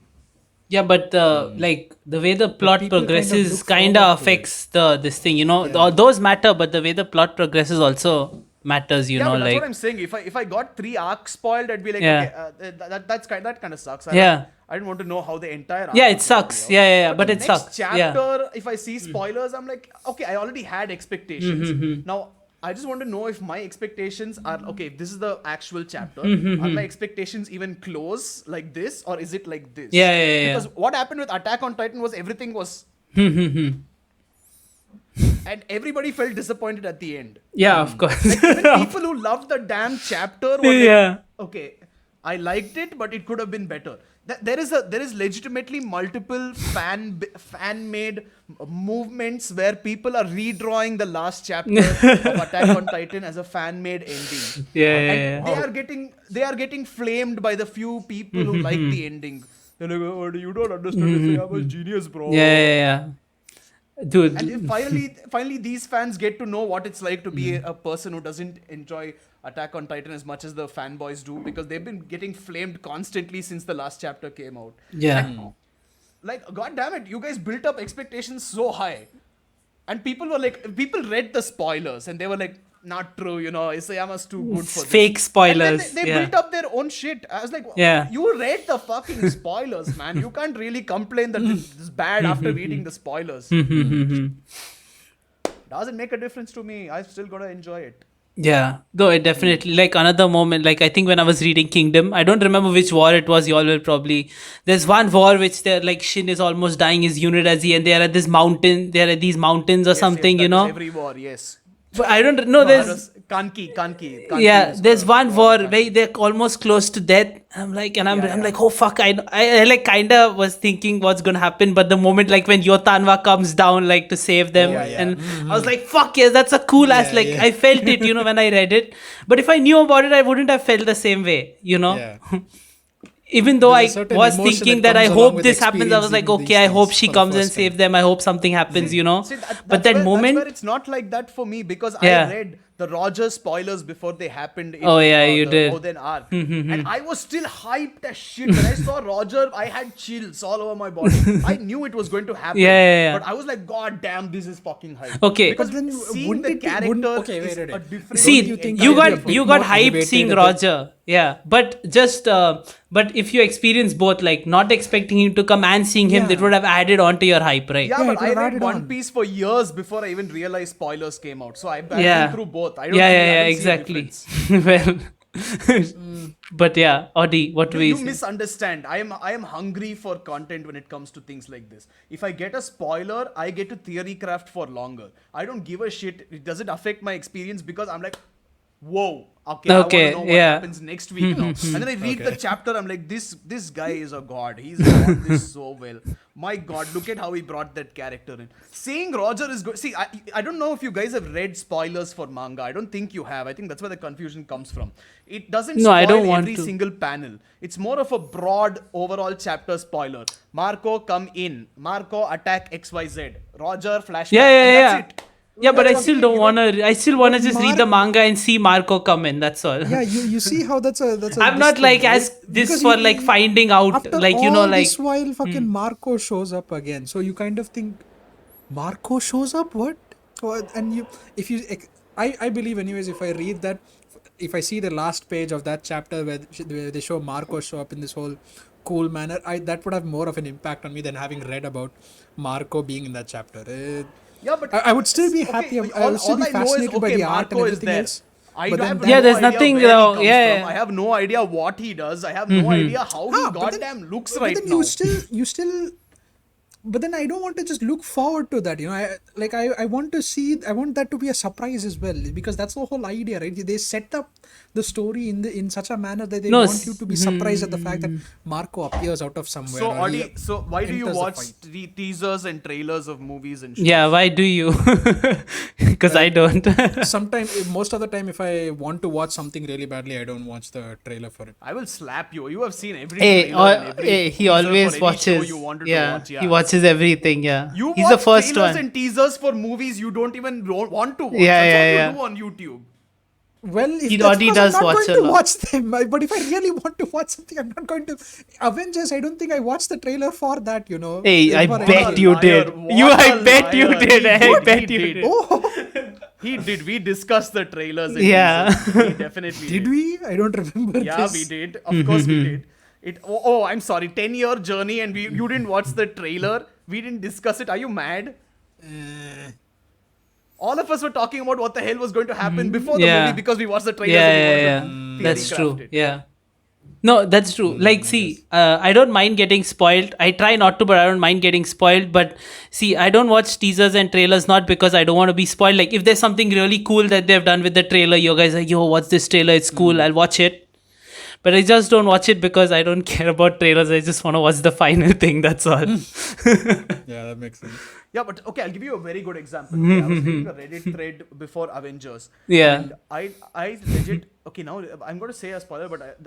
Yeah, but like the way the plot people kind of progresses look kind of forward to affects this thing. Those matter, but the way the plot progresses also matters, Yeah, but that's like what I'm saying. If I got 3 arcs spoiled, I'd be like, Yeah. okay, that kind of sucks. Yeah. I didn't want to know how the entire arc Yeah, it was gonna sucks. play out. Yeah, But but the it next sucks. Yeah. chapter, if I see spoilers, I'm like, okay, I already had expectations. Now, I just want to know if my expectations are, okay, if this is the actual chapter, are my expectations even close like this, or is it like this? Yeah. Because what happened with Attack on Titan was everything was... and everybody felt disappointed at the end. Yeah, of course. Even people who loved the damn chapter were like, Yeah. okay, I liked it, but it could have been better. There is legitimately multiple fan made movements where people are redrawing the last chapter of Attack on Titan as a fan made ending. Yeah. They are getting flamed by the few people who like the ending. They're like, oh, you don't understand. I'm a genius, bro. Yeah. Dude. And if finally these fans get to know what it's like to be a person who doesn't enjoy Attack on Titan as much as the fanboys do, because they've been getting flamed constantly since the last chapter came out. Yeah. Like, god damn it, you guys built up expectations so high. And people read the spoilers and they were like, not true, Isayama's too good for this. Fake spoilers. And then they built up their own shit. I was like, Yeah. you read the fucking spoilers, man. You can't really complain that this is bad after reading the spoilers. Doesn't make a difference to me. I've still got to enjoy it. Yeah, though it definitely, like, another moment, like, I think when I was reading Kingdom, I don't remember which war it was. You all will probably. There's one war which they're like Shin is almost dying his unit as he, and they're at this mountain. They're at these mountains or something, Yes, that was every war, yes. But I don't know. That There's was Kanki. yeah, was there's the one war where Kanki. they're almost close to death. I'm like, oh fuck, I like kinda was thinking what's gonna happen, but the moment like when Yotanwa comes down like to save them, and I was like, fuck yes, that's a cool ass. Like I felt it, when I read it. But if I knew about it, I wouldn't have felt the same way, Yeah. Even though There's a I certain was emotion thinking that that I comes along hope with this happens, I was like, experiencing okay, I these hope things she for the comes and first saves time. them. I hope something happens, See, But that moment, that's where it's not like that for me, because Yeah. I read the Roger spoilers before they happened in you the did. Oden arc. And I was still hyped as shit. When I saw Roger, I had chills all over my body. I knew it was going to happen. Yeah. But I was like, god damn, this is fucking hype. Okay. Because But then seeing wouldn't the it be- character wouldn't- okay, is wait. a different... see, Don't you think you that got would be you got more hyped elevated seeing at the- Roger, yeah. But just but if you experience both, like not expecting him to come and seeing him, Yeah. that would have added on to your hype, right? Yeah, Yeah, but it I would have read added One on. Piece for years before I even realized spoilers came out. So I've Yeah. been through both. I don't Yeah, see a exactly. difference. Well, but yeah, Audi, what do You we say? misunderstand. I am hungry for content when it comes to things like this. If I get a spoiler, I get to theory craft for longer. I don't give a shit. It doesn't affect my experience because I'm like, whoa, okay, I want to know what happens next week now. And then I read the chapter, I'm like, this guy is a god. He's done this so well. My god, look at how he brought that character in. Seeing Roger is good. See, I don't know if you guys have read spoilers for manga. I don't think you have. I think that's where the confusion comes from. It doesn't No, spoil I don't want every to. single panel. It's more of a broad overall chapter spoiler. Marco come in. Marco attack XYZ. Roger flashback. Yeah. And that's it. Yeah, but I That's still what don't you wanna. I still wanna just read the Mar- manga and see Marco come in. That's all. Yeah, you see how that's a I'm not this like thing, as right? this Because for you- like finding out, after like all like this while fucking Marco shows up again, so you kind of think Marco shows up, what? And you if you I believe anyways, if I read that, if I see the last page of that chapter where they show Marco show up in this whole cool manner, that would have more of an impact on me than having read about Marco being in that chapter. Yeah, but I would still be okay, happy. I all- would still all be I know is, fascinated by okay, the art and Marco is everything there. else. I But have then Yeah, no there's idea nothing, where he though. comes Yeah. from. I have no idea what he does. I have no idea how he but then- goddamn looks but right then now. you still but then I don't want to just look forward to that, I want to see, I want that to be a surprise as well, because that's the whole idea, right? They set up the story in such a manner that they No, want you to be surprised at the fact that Marco appears out of somewhere. So, or he Adi, so why do you enters the watch fight. teasers and trailers of movies and shit? yeah. Why do you? Because I don't. Sometimes, most of the time, if I want to watch something really badly, I don't watch the trailer for it. I will slap you. You have seen every Hey, trailer and every he teaser always for any show watches. you wanted Yeah, to watch. Yeah, he watches everything. Yeah, You he's watch the first trailers one. and teasers for movies you don't even want to watch. Yeah, That's yeah, what you do on YouTube. Well, if He that's already because does I'm not watch going a to lot. watch them. But if I really want to watch something, I'm not going to. Avengers, I don't think I watched the trailer for that, Hey, I For bet anything. you liar. did. What You, a I bet you liar. did. He I did, bet he you did. did. Oh, He did. We discussed the trailers. And Yeah. teasers. We definitely did. Did we? I don't remember. Yeah, this. we did. Of course, we did. I'm sorry. 10-year journey, and you didn't watch the trailer. We didn't discuss it. Are you mad? All of us were talking about what the hell was going to happen before the Yeah. movie because we watched the trailer. Yeah. That's true. Yeah. No, that's true. Like, see, I don't mind getting spoiled. I try not to, but I don't mind getting spoiled. But see, I don't watch teasers and trailers not because I don't want to be spoiled. Like, if there's something really cool that they've done with the trailer, you guys are like, yo, what's this trailer? It's cool. I'll watch it. But I just don't watch it because I don't care about trailers. I just want to watch the final thing. That's all. Yeah, that makes sense. Yeah, but okay, I'll give you a very good example. Okay, I was reading a Reddit thread before Avengers. Yeah. And I legit, okay, now I'm going to say a spoiler, but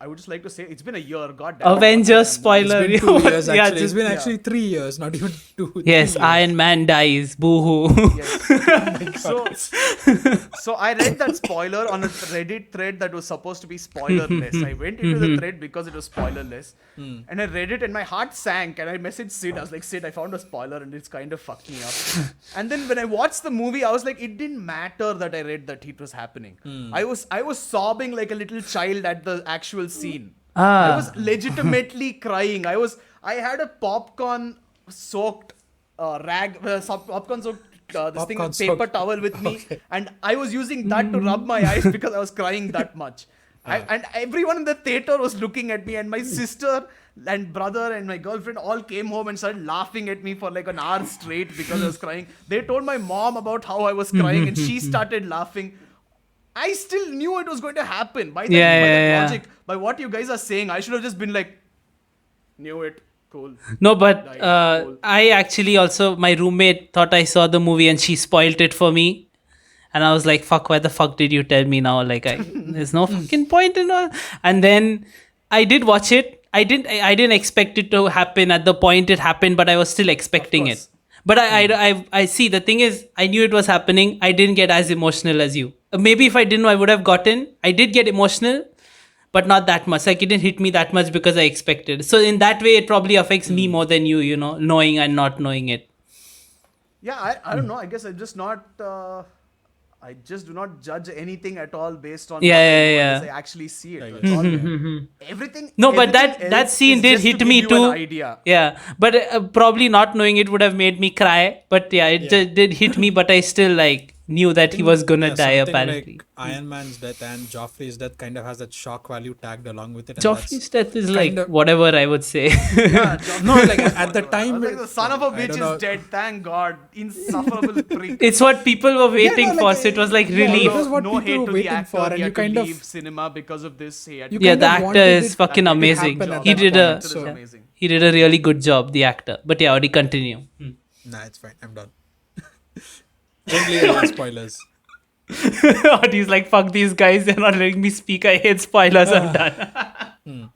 I would just like to say it's been a year. God damn. Avengers It's spoiler. been 2 years Yeah, actually. It's been yeah. actually 3 years, not even 2. Yes, 3 years. Iron Man dies. Boo-hoo. Yes. So I read that spoiler on a Reddit thread that was supposed to be spoilerless. I went into the thread because it was spoilerless. And I read it and my heart sank and I messaged Sid. I was like, Sid, I found a spoiler and it's kind of fucked me up. And then when I watched the movie, I was like, it didn't matter that I read that it was happening. I was sobbing like a little child at the actual scene. I was legitimately crying. I had a popcorn soaked popcorn soaked paper towel with me, and I was using that to rub my eyes because I was crying that much. And everyone in the theater was looking at me, and my sister and brother and my girlfriend all came home and started laughing at me for like an hour straight because I was crying. They told my mom about how I was crying, and she started laughing. I still knew it was going to happen by the logic, by what you guys are saying. I should have just been like, knew it. Cool. No, but Cool. I actually also, my roommate thought I saw the movie and she spoiled it for me. And I was like, fuck, why the fuck did you tell me now? Like, there's no fucking point in all. And then I did watch it. I didn't expect it to happen at the point it happened, but I was still expecting it. But I see, the thing is, I knew it was happening. I didn't get as emotional as you. Maybe if I didn't, I would have gotten. I did get emotional, but not that much. Like, it didn't hit me that much because I expected. So in that way, it probably affects me more than you, knowing and not knowing it. Yeah, I don't know. I guess I'm just not. I just do not judge anything at all based on what I actually see it. That's all. Everything. No, but everything that else scene is did just to hit give me you too. an idea. Yeah, but probably not knowing it would have made me cry. But yeah, it just did hit me. But I still knew that he was gonna die something apparently. Like Iron Man's death and Joffrey's death kind of has that shock value tagged along with it. And Joffrey's death is kind of- whatever I would say. no, like at the time, Like the son of a bitch is dead. Thank God, insufferable prick. It's what people were waiting for. So it was like relief. It was what no people hate were to the waiting actor. for, and He you had to kind of leave cinema because of this. He had You to Yeah, kind the of actor wanted is it fucking to amazing. happen at He that did point, a so- amazing. he did a really good job, the actor. But yeah, already continue. Nah, it's fine. I'm done. Only any spoilers. He's like, fuck these guys, they're not letting me speak. I hate spoilers. I'm done.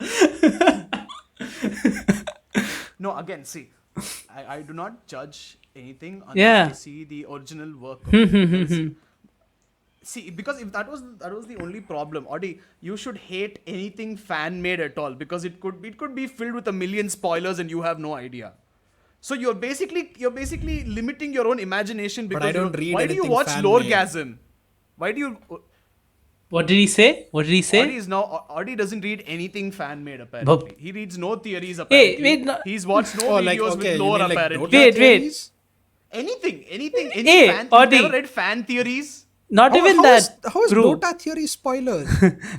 No, again, see, I do not judge anything unless Yeah. I see the original work. Because- see, because if that was the only problem, Audi, you should hate anything fan made at all because it could be filled with a million spoilers and you have no idea. So you're basically limiting your own imagination because I don't read why do you anything watch fan-made. Loregasm? Why do you? What did he say? Audi doesn't read anything fan made apparently. He reads no theories Hey, apparently. wait, no. He's watched no Oh, like, videos okay, with you lore mean like apparently. Dota Wait. theories? Anything, any Hey, fan. Audi. You've never read fan theories? Not even that. How is bro. Dota theory spoilers?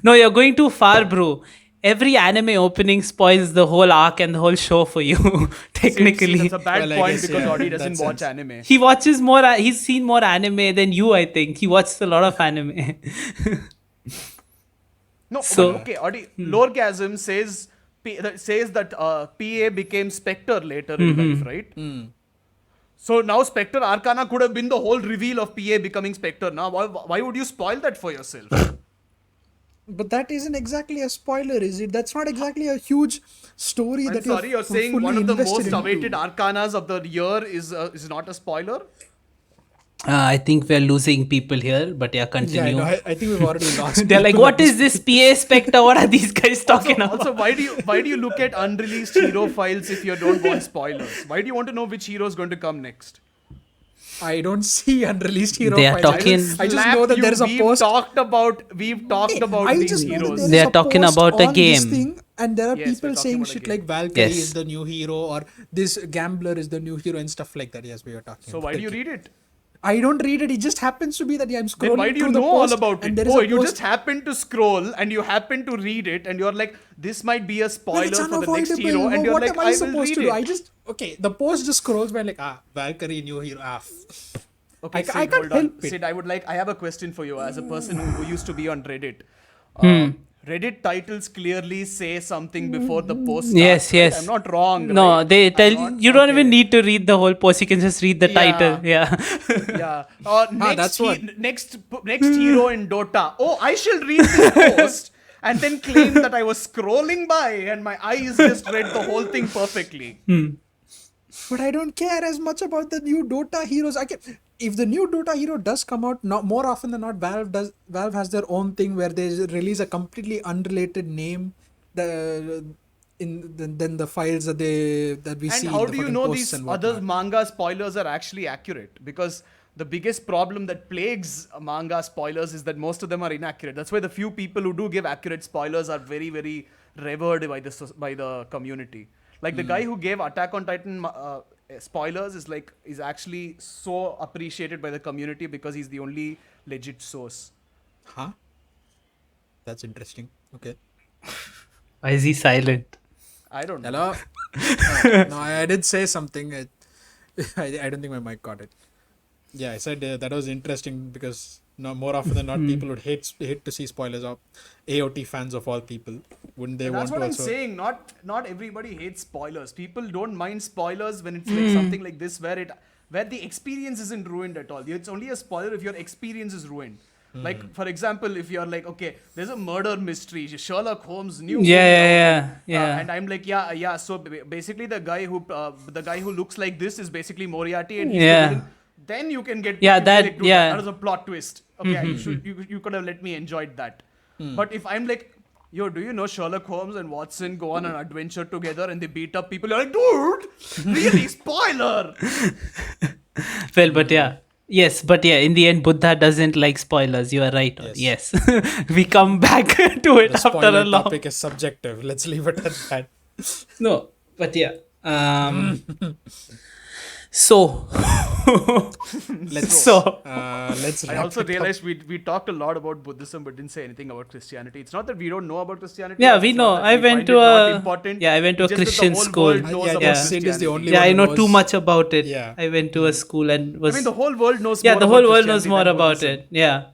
No, you're going too far, bro. Every anime opening spoils the whole arc and the whole show for you, technically. See, that's a bad Well, I point guess, because yeah, Audi in that doesn't watch sense. anime. He watches more, he's seen more anime than you, I think. He watches a lot of anime. No, So- but okay, Audi. Loregasm says that PA became Spectre later in life, right? So now Spectre Arcana could have been the whole reveal of PA becoming Spectre. Now, why would you spoil that for yourself? But that isn't exactly a spoiler, is it? That's not exactly a huge story I'm that sorry, you're saying fully one of the invested most into. awaited Arcanas of the year is not a spoiler? I think we're losing people here, but yeah, Yeah, continue. no, I think we've already lost. They're like, people what at this is this PA Spectre? What are these guys talking about? Also, why do you look at unreleased hero files if you don't want spoilers? Why do you want to know which hero is going to come next? I don't see unreleased hero They are files. talking- I just know that there is a post. We've talked about I these just know that heroes. there They is are a talking post about a on this game. thing, and there are Yes, we're people talking saying about a shit game. like Valkyrie Yes. is the new hero, or this gambler is the new hero, and stuff like that. Yes, we are talking. So about why do the you game. read it? I don't read it. It just happens to be that I'm scrolling Then why do you through the know post, all about and it? there is Oh, a you post. just happen to scroll and you happen to read it, and you're like, this might be a Well, spoiler it's for the next hero, unavoidable. and you're What like, am I I will supposed read to do? I it. just the post just scrolls by like Valkyrie new hero. Okay, I Sid, can't hold on. help it. Sid, I have a question for you as a person who used to be on Reddit. Hmm. Reddit titles clearly say something before the post Yes, starts, right? yes. I'm not wrong, No, right? they I'm tell not- you don't even okay. need to read the whole post. You can just read the Yeah. title. Yeah. Yeah. that's what- Next hero in Dota. Oh, I shall read this post and then claim that I was scrolling by and my eyes just read the whole thing perfectly. But I don't care as much about the new Dota heroes. If the new Dota hero does come out, more often than not, Valve has their own thing where they release a completely unrelated name, than the files that we see. And how in the do you fucking know posts these and other whatnot. manga spoilers are actually accurate? Because the biggest problem that plagues manga spoilers is that most of them are inaccurate. That's why the few people who do give accurate spoilers are very, very revered by the community. Like the guy who gave Attack on Titan spoilers is actually so appreciated by the community because he's the only legit source. Huh? That's interesting. Okay. Why is he silent? I don't know. Hello. No, I did say something. I don't think my mic got it. Yeah, I said that was interesting because more often than not, people would hate to see spoilers. Of AOT fans of all people, wouldn't they And want that's what to I'm also? saying. Not everybody hates spoilers. People don't mind spoilers when it's like something like this where the experience isn't ruined at all. It's only a spoiler if your experience is ruined. Like for example, if you're like, okay, there's a murder mystery. Sherlock Holmes knew. Yeah. And I'm like, yeah. So basically, the guy who looks like this is basically Moriarty, and he's Yeah. the villain. Then you can get Yeah, you can that- like, dude, yeah. that was a plot twist. Okay, you could have let me enjoy that. But if I'm like, yo, do you know Sherlock Holmes and Watson go on an adventure together and they beat up people? You're like, dude, really spoiler. Well, but yeah. Yes, but yeah, in the end, Buddha doesn't like spoilers. You are right. Yes. We come back to it The after spoiler a long. topic is subjective. Let's leave it at that. No, but yeah. So. Let's I wrap also it up. realized we talked a lot about Buddhism but didn't say anything about Christianity. It's not that we don't know about Christianity. Yeah, it's we not know. that I we went find to it not a- important. yeah, I went to It's a just that the Christian whole school. world knows Yeah, about yeah, Sid is the Christianity. only Yeah, one I who know knows. too much about it. Yeah. I went to a school and was. I mean, the whole world knows. yeah, more the about whole world knows Christianity more than about Buddhism. it. Yeah.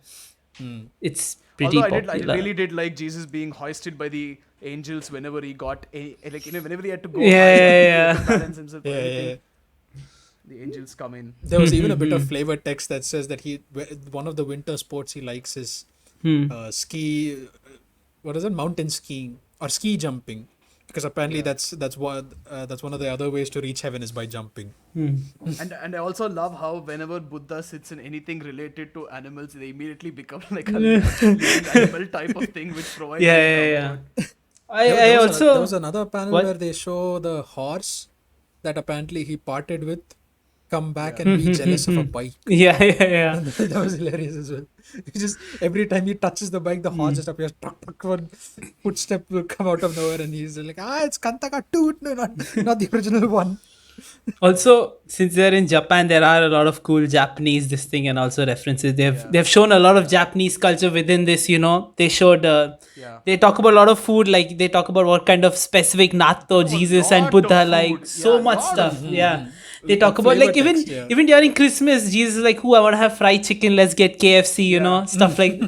It's pretty Although popular. I really did like Jesus being hoisted by the angels whenever he got whenever he had to go. Yeah. to balance himself. or Yeah, anything, yeah. The angels come in. There was even a bit of flavor text that says that one of the winter sports he likes is ski. What is it? Mountain skiing or ski jumping, because apparently that's one of the other ways to reach heaven is by jumping. And I also love how whenever Buddha sits in anything related to animals, they immediately become like a living animal type of thing, which provides. Yeah. I There also. was another panel What? where they show the horse that apparently he parted with come back and be jealous of a bike. Yeah. That was hilarious as well. He just every time he touches the bike, the horse just appears. One footstep will come out of nowhere, and he's like, it's Kantaka Toot, no, not the original one. Also, since they're in Japan, there are a lot of cool Japanese this thing and also references. They've shown a lot of Japanese culture within this. They showed. They talk about a lot of food. Like they talk about what kind of specific natto Jesus and lot Buddha of like. food. So Yeah, much lot of stuff. food. Yeah. They talk about Flavor like even text, yeah. even during Christmas, Jesus is like, "Who I want to have fried chicken? Let's get KFC." Stuff like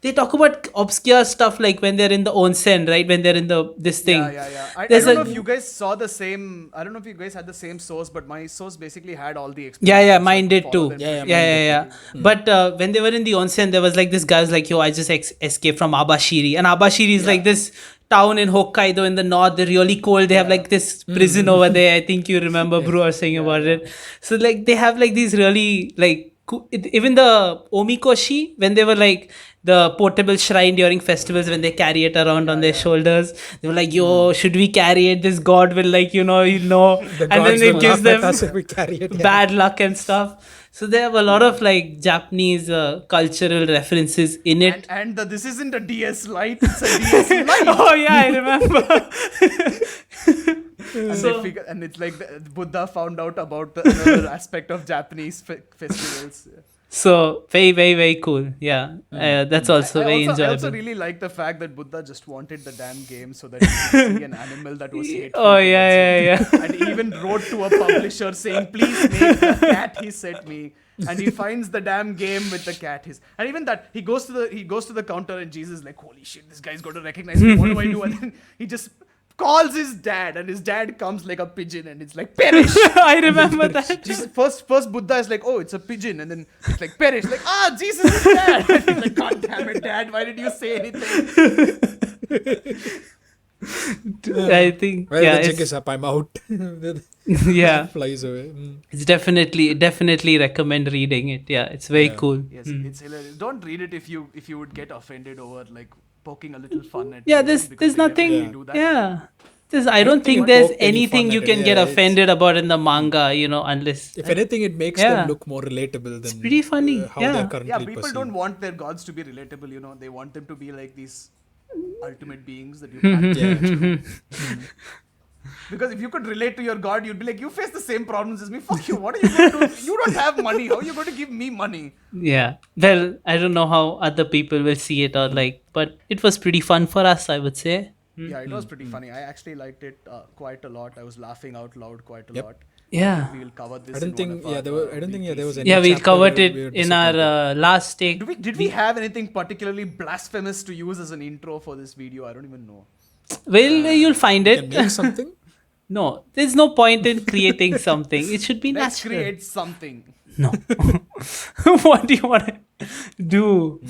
they talk about obscure stuff like when they're in the onsen, right? When they're in this thing. Yeah. I There's don't a- know if you guys saw the same. I don't know if you guys had the same source, but my source basically had all the. Yeah, explanations, so I mine could did follow too. them Yeah, pretty mine But when they were in the onsen, there was like this guy was like, "Yo, I just escaped from Abashiri," and Abashiri is like this town in Hokkaido in the north. They're really cold. They have like this prison over there. I think you remember Brew was saying about it. So like they have like these really like Even the omikoshi, when they were like the portable shrine during festivals, when they carry it around on their shoulders, they were like, yo, should we carry it? This god will like, The and then gods it will gives laugh at them us if we carry it. Yeah. bad luck and stuff. So there have a lot of like Japanese cultural references in it. And this isn't a DS Lite, it's a DS Lite. Oh yeah, I remember. And it's like Buddha found out about another aspect of Japanese festivals. So very, very, very cool. Yeah, that's also very I also enjoyable. really like the fact that Buddha just wanted the damn game so that he could see an animal that was hateful. Oh yeah, towards him. And he even wrote to a publisher saying, "Please make the cat he sent me." And he finds the damn game with the cat. And even that he goes to the counter and Jesus is like, "Holy shit, this guy's going to recognize me. What do I do?" And then he just calls his dad, and his dad comes like a pigeon, and it's like, perish. I remember that. Jesus, first Buddha is like, oh, it's a pigeon, and then it's like, perish, like, Jesus is dad. And he's like, God damn it, dad, why did you say anything? I think Well, yeah, the jig it's, is up. I'm out. yeah, Flies away. it's definitely recommend reading it. Yeah, it's very cool. Yes, it's hilarious. Don't read it if you would get offended over like poking a little fun at Yeah, children, because there's they nothing. definitely do that. Yeah. I don't think it there's poked any anything fun you at can it. get Yeah, offended about in the manga, unless If anything, it makes Yeah. them look more relatable than pretty funny, how yeah. they're currently Yeah, people perceived. don't want their gods to be relatable, they want them to be like these ultimate beings that you can't Yeah. relate to. Because if you could relate to your god, you'd be like, you face the same problems as me. Fuck you. What are you going to do? You don't have money. How are you going to give me money? Yeah. Well, I don't know how other people will see it or like, but it was pretty fun for us, I would say. Yeah, it was pretty funny. I actually liked it quite a lot. I was laughing out loud quite a Yep. lot. Yeah. We will cover this. I don't in one think. of Yeah, our, there was. I don't think. Yeah, there was. Any Yeah, we chapter covered where it we were in our disappointed. last take. Did we have anything particularly blasphemous to use as an intro for this video? I don't even know. Well, you'll find Can it. make something. No, there's no point in creating something. It should be Let's natural. create something. No. What do you want to do?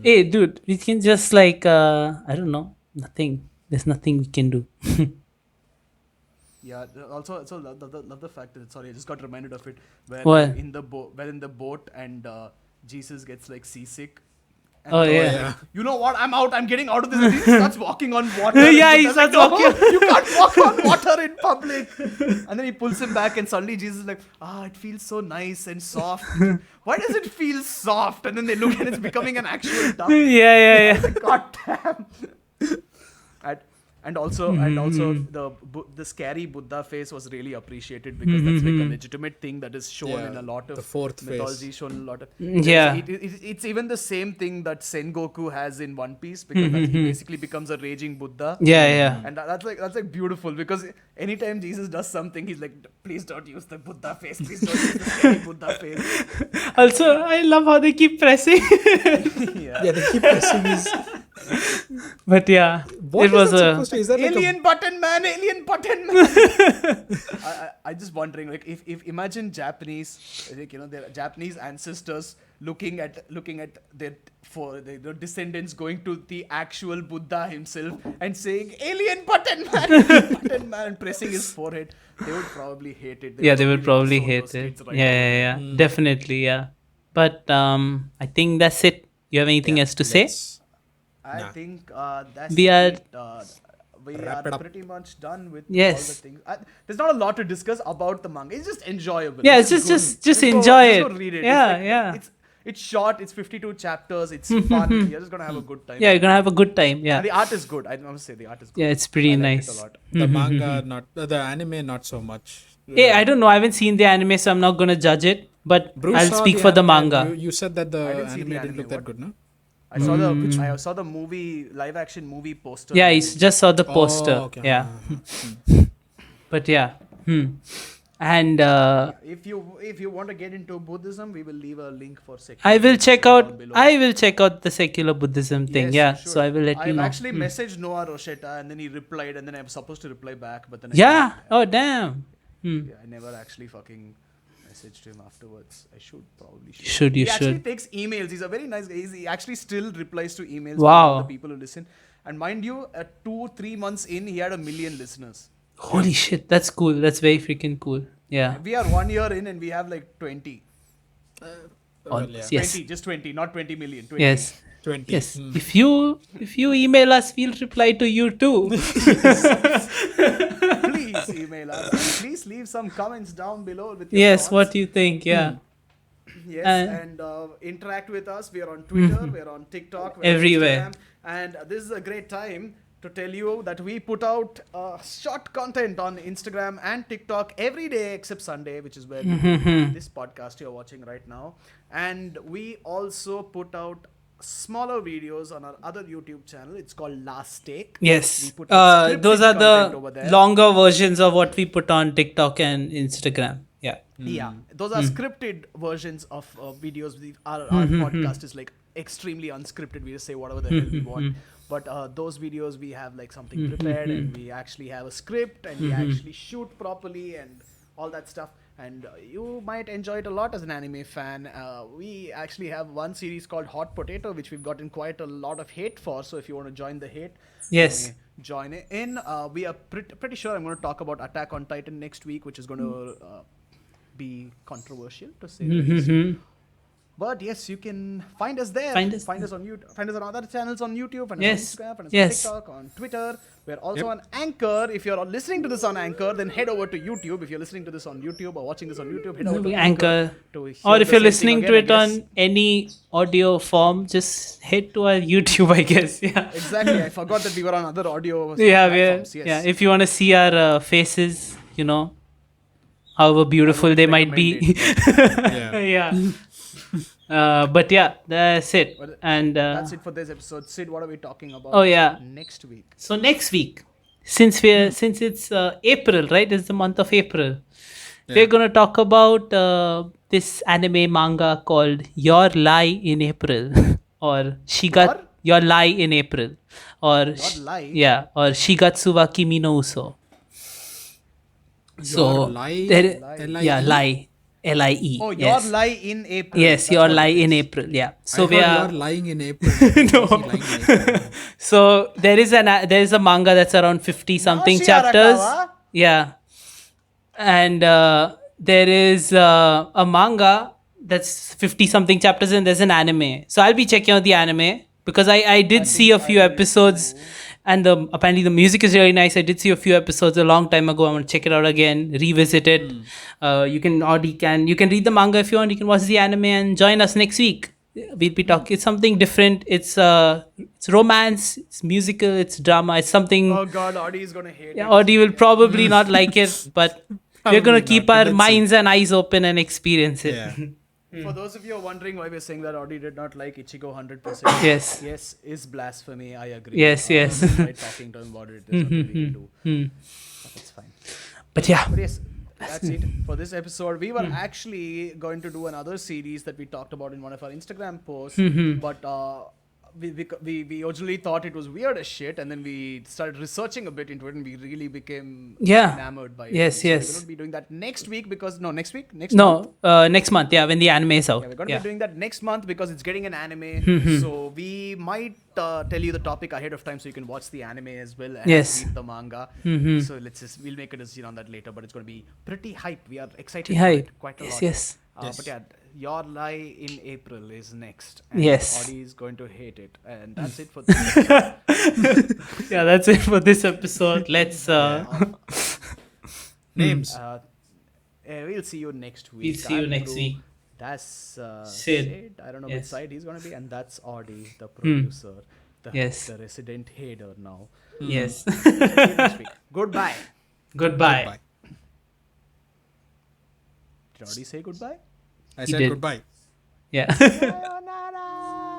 Hey, dude, we can just like, I don't know, nothing. There's nothing we can do. Yeah. Also love the fact that I just got reminded of it when What? in the boat and Jesus gets like seasick. And Oh, Thor is yeah. like, you know what? I'm out. I'm getting out of this. And he starts walking on water. Yeah, And he Buddha's like, starts "No, walking." You can't walk on water in public. And then he pulls him back, and suddenly Jesus is like, it feels so nice and soft. Why does it feel soft? And then they look, and it's becoming an actual duck. Yeah. God damn. And also the scary Buddha face was really appreciated because that's like a legitimate thing that is shown Yeah, in a lot of the fourth mythology. face. Shown a lot of Yeah. It's even the same thing that Sengoku has in One Piece because he basically becomes a raging Buddha. Yeah. And that's like beautiful because anytime Jesus does something, he's like, please don't use the Buddha face. Please don't use the scary Buddha face. Also, I love how they keep pressing. Yeah, they keep pressing his. But yeah, What it is was that a. supposed to? Is that like Alien button man. I just wondering, like, if imagine Japanese, like, their Japanese ancestors looking at their descendants going to the actual Buddha himself and saying alien button man, and pressing his forehead, they would probably hate it. Yeah, they would probably sow those hate it. seeds right Yeah. away. Definitely, yeah. But I think that's it. You have anything else to say? I Nah. think that's We are- it. We Wrap are it up. pretty much done with Yes. all the things. There's not a lot to discuss about the manga. It's just enjoyable. Yeah, it's good. just go- enjoy just it. go read it. Yeah. It's short. It's 52 chapters. It's fun. You're just gonna have a good time. Yeah, you're gonna have a good time. And Yeah. the art is good. I must say the art is good. Yeah, it's pretty I liked nice. it a lot. the manga? Not the anime. Not so much. Hey, I don't know. I haven't seen the anime, so I'm not gonna judge it. But Bruce I'll saw speak for the anime. manga. You said that the I didn't see anime the didn't anime, look that what? good, no? I saw the movie live action movie poster. Yeah, I just saw the poster. Oh, okay. Yeah. But yeah. And If you want to get into Buddhism, we will leave a link for secular I will check Buddhism out. down below. I will check out the secular Buddhism thing. Yes, Yeah. sure. So I will let you I've know. actually messaged Noah Roshetta and then he replied and then I was supposed to reply back, but then Yeah. Oh damn. I never actually fucking messaged him afterwards. I should probably. You He actually should. takes emails. He's a very nice guy. He actually still replies to emails. Wow. From all the people who listen. And mind you, 2-3 months in, he had 1 million listeners. Holy shit. That's cool. That's very freaking cool. Yeah. We are 1 year in and we have like 20. Well, yeah. Yes. 20, just 20, not 20 million. 20. Yes. 20. Yes. If you email us, we'll reply to you too. Please email us. And please leave some comments down below with your Yes. thoughts. What do you think? Yeah. Yes, and interact with us. We are on Twitter, we are on TikTok, we're Everywhere. on Instagram. And this is a great time to tell you that we put out short content on Instagram and TikTok every day except Sunday, which is where this podcast you're watching right now. And we also put out smaller videos on our other YouTube channel. It's called Last Take. Yes. We put out scripted Those are content over there. the longer versions of what we put on TikTok and Instagram. Yeah. Yeah, those are scripted versions of videos. Our podcast is like extremely unscripted. We just say whatever the hell we want. But those videos, we have like something prepared, and we actually have a script, and we actually shoot properly, and all that stuff. And you might enjoy it a lot as an anime fan. We actually have one series called Hot Potato, which we've gotten quite a lot of hate for. So if you want to join the hate, Yes. join it in. We are pretty sure I'm going to talk about Attack on Titan next week, which is going to be controversial to say the least. But yes, you can find us there. Find us on YouTube. Find us on other channels on YouTube. Find Yes. us on Instagram. Find us Yes. on TikTok. On Twitter. We're also on Anchor. If you're listening to this on Anchor, then head over to YouTube. If you're listening to this on YouTube or watching this on YouTube, head over to Anchor. to hear Or if the you're same listening thing to again, it I guess. on any audio form, just head to our YouTube, I guess. Yeah. Exactly. I forgot that we were on other audio Yeah, platforms. Yes. yeah. If you want to see our faces, however beautiful they might be. Yeah. Yeah. But yeah, that's it. Well, And That's it for this episode. Sid, what are we talking about Oh, yeah. next week? So next week, since it's April, right? It's the month of April. We're gonna talk about this anime manga called Your Lie in April, or Your Lie in April, or Lie? Yeah, or Shigatsu wa Kimi no Uso. So Lie? yeah, lie, Lie. Oh, yes. Your Lie in April. Yes, That's Your what Lie it in is. April. Yeah. So I we thought are. you're lying in April. Why is he lying in April? So there is a manga that's around 50 something Naoshi chapters. Arakawa? Yeah. And there is a manga that's 50 something chapters, and there's an anime. So I'll be checking out the anime because I did see a few episodes, and apparently the music is really nice. I did see a few episodes a long time ago. I'm gonna check it out again, revisit it. You can read the manga if you want. You can watch the anime and join us next week. We'll be talking. It's something different. It's romance. It's musical. It's drama. It's something. Oh God, Audi is gonna hate Yeah, it. Audi will probably not like it, but we're gonna Probably keep not, our let's see. minds and eyes open and experience it. Yeah. For those of you who are wondering why we're saying that Audi did not like Ichigo 100%. Yes. Yes, is blasphemy. I agree. Yes, yes. By talking to him about it, there's nothing we can do. But it's fine. But yeah, But yes, that's it for this episode. We were actually going to do another series that we talked about in one of our Instagram posts, but we originally thought it was weird as shit, and then we started researching a bit into it, and we really became enamored by it. Yes, So yes. We're going to be doing that next week because next month. next month. Yeah, when the anime is out. Yeah, we're going to be doing that next month because it's getting an anime. So we might tell you the topic ahead of time so you can watch the anime as well and Yes. read the manga. So we'll make a decision on that later, but it's going to be pretty hype. We are excited for it quite a lot. Yes. But yeah, Your Lie in April is next. And Yes. Audi is going to hate it. And that's it for this episode. Yeah, that's it for this episode. Let's. Names. We'll see you next week. We'll see you I'm next Dhruv. week. That's Sid. I don't know which Yes. side he's going to be. And that's Audi, the producer. Yes. The resident hater now. Yes. See you next week. Goodbye. Goodbye. Goodbye. Did Audi say goodbye? I He said did. goodbye. Yeah.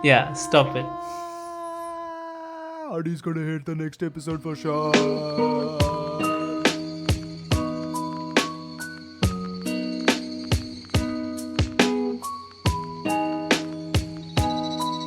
Yeah. Stop it. Audi's gonna hate the next episode for sure.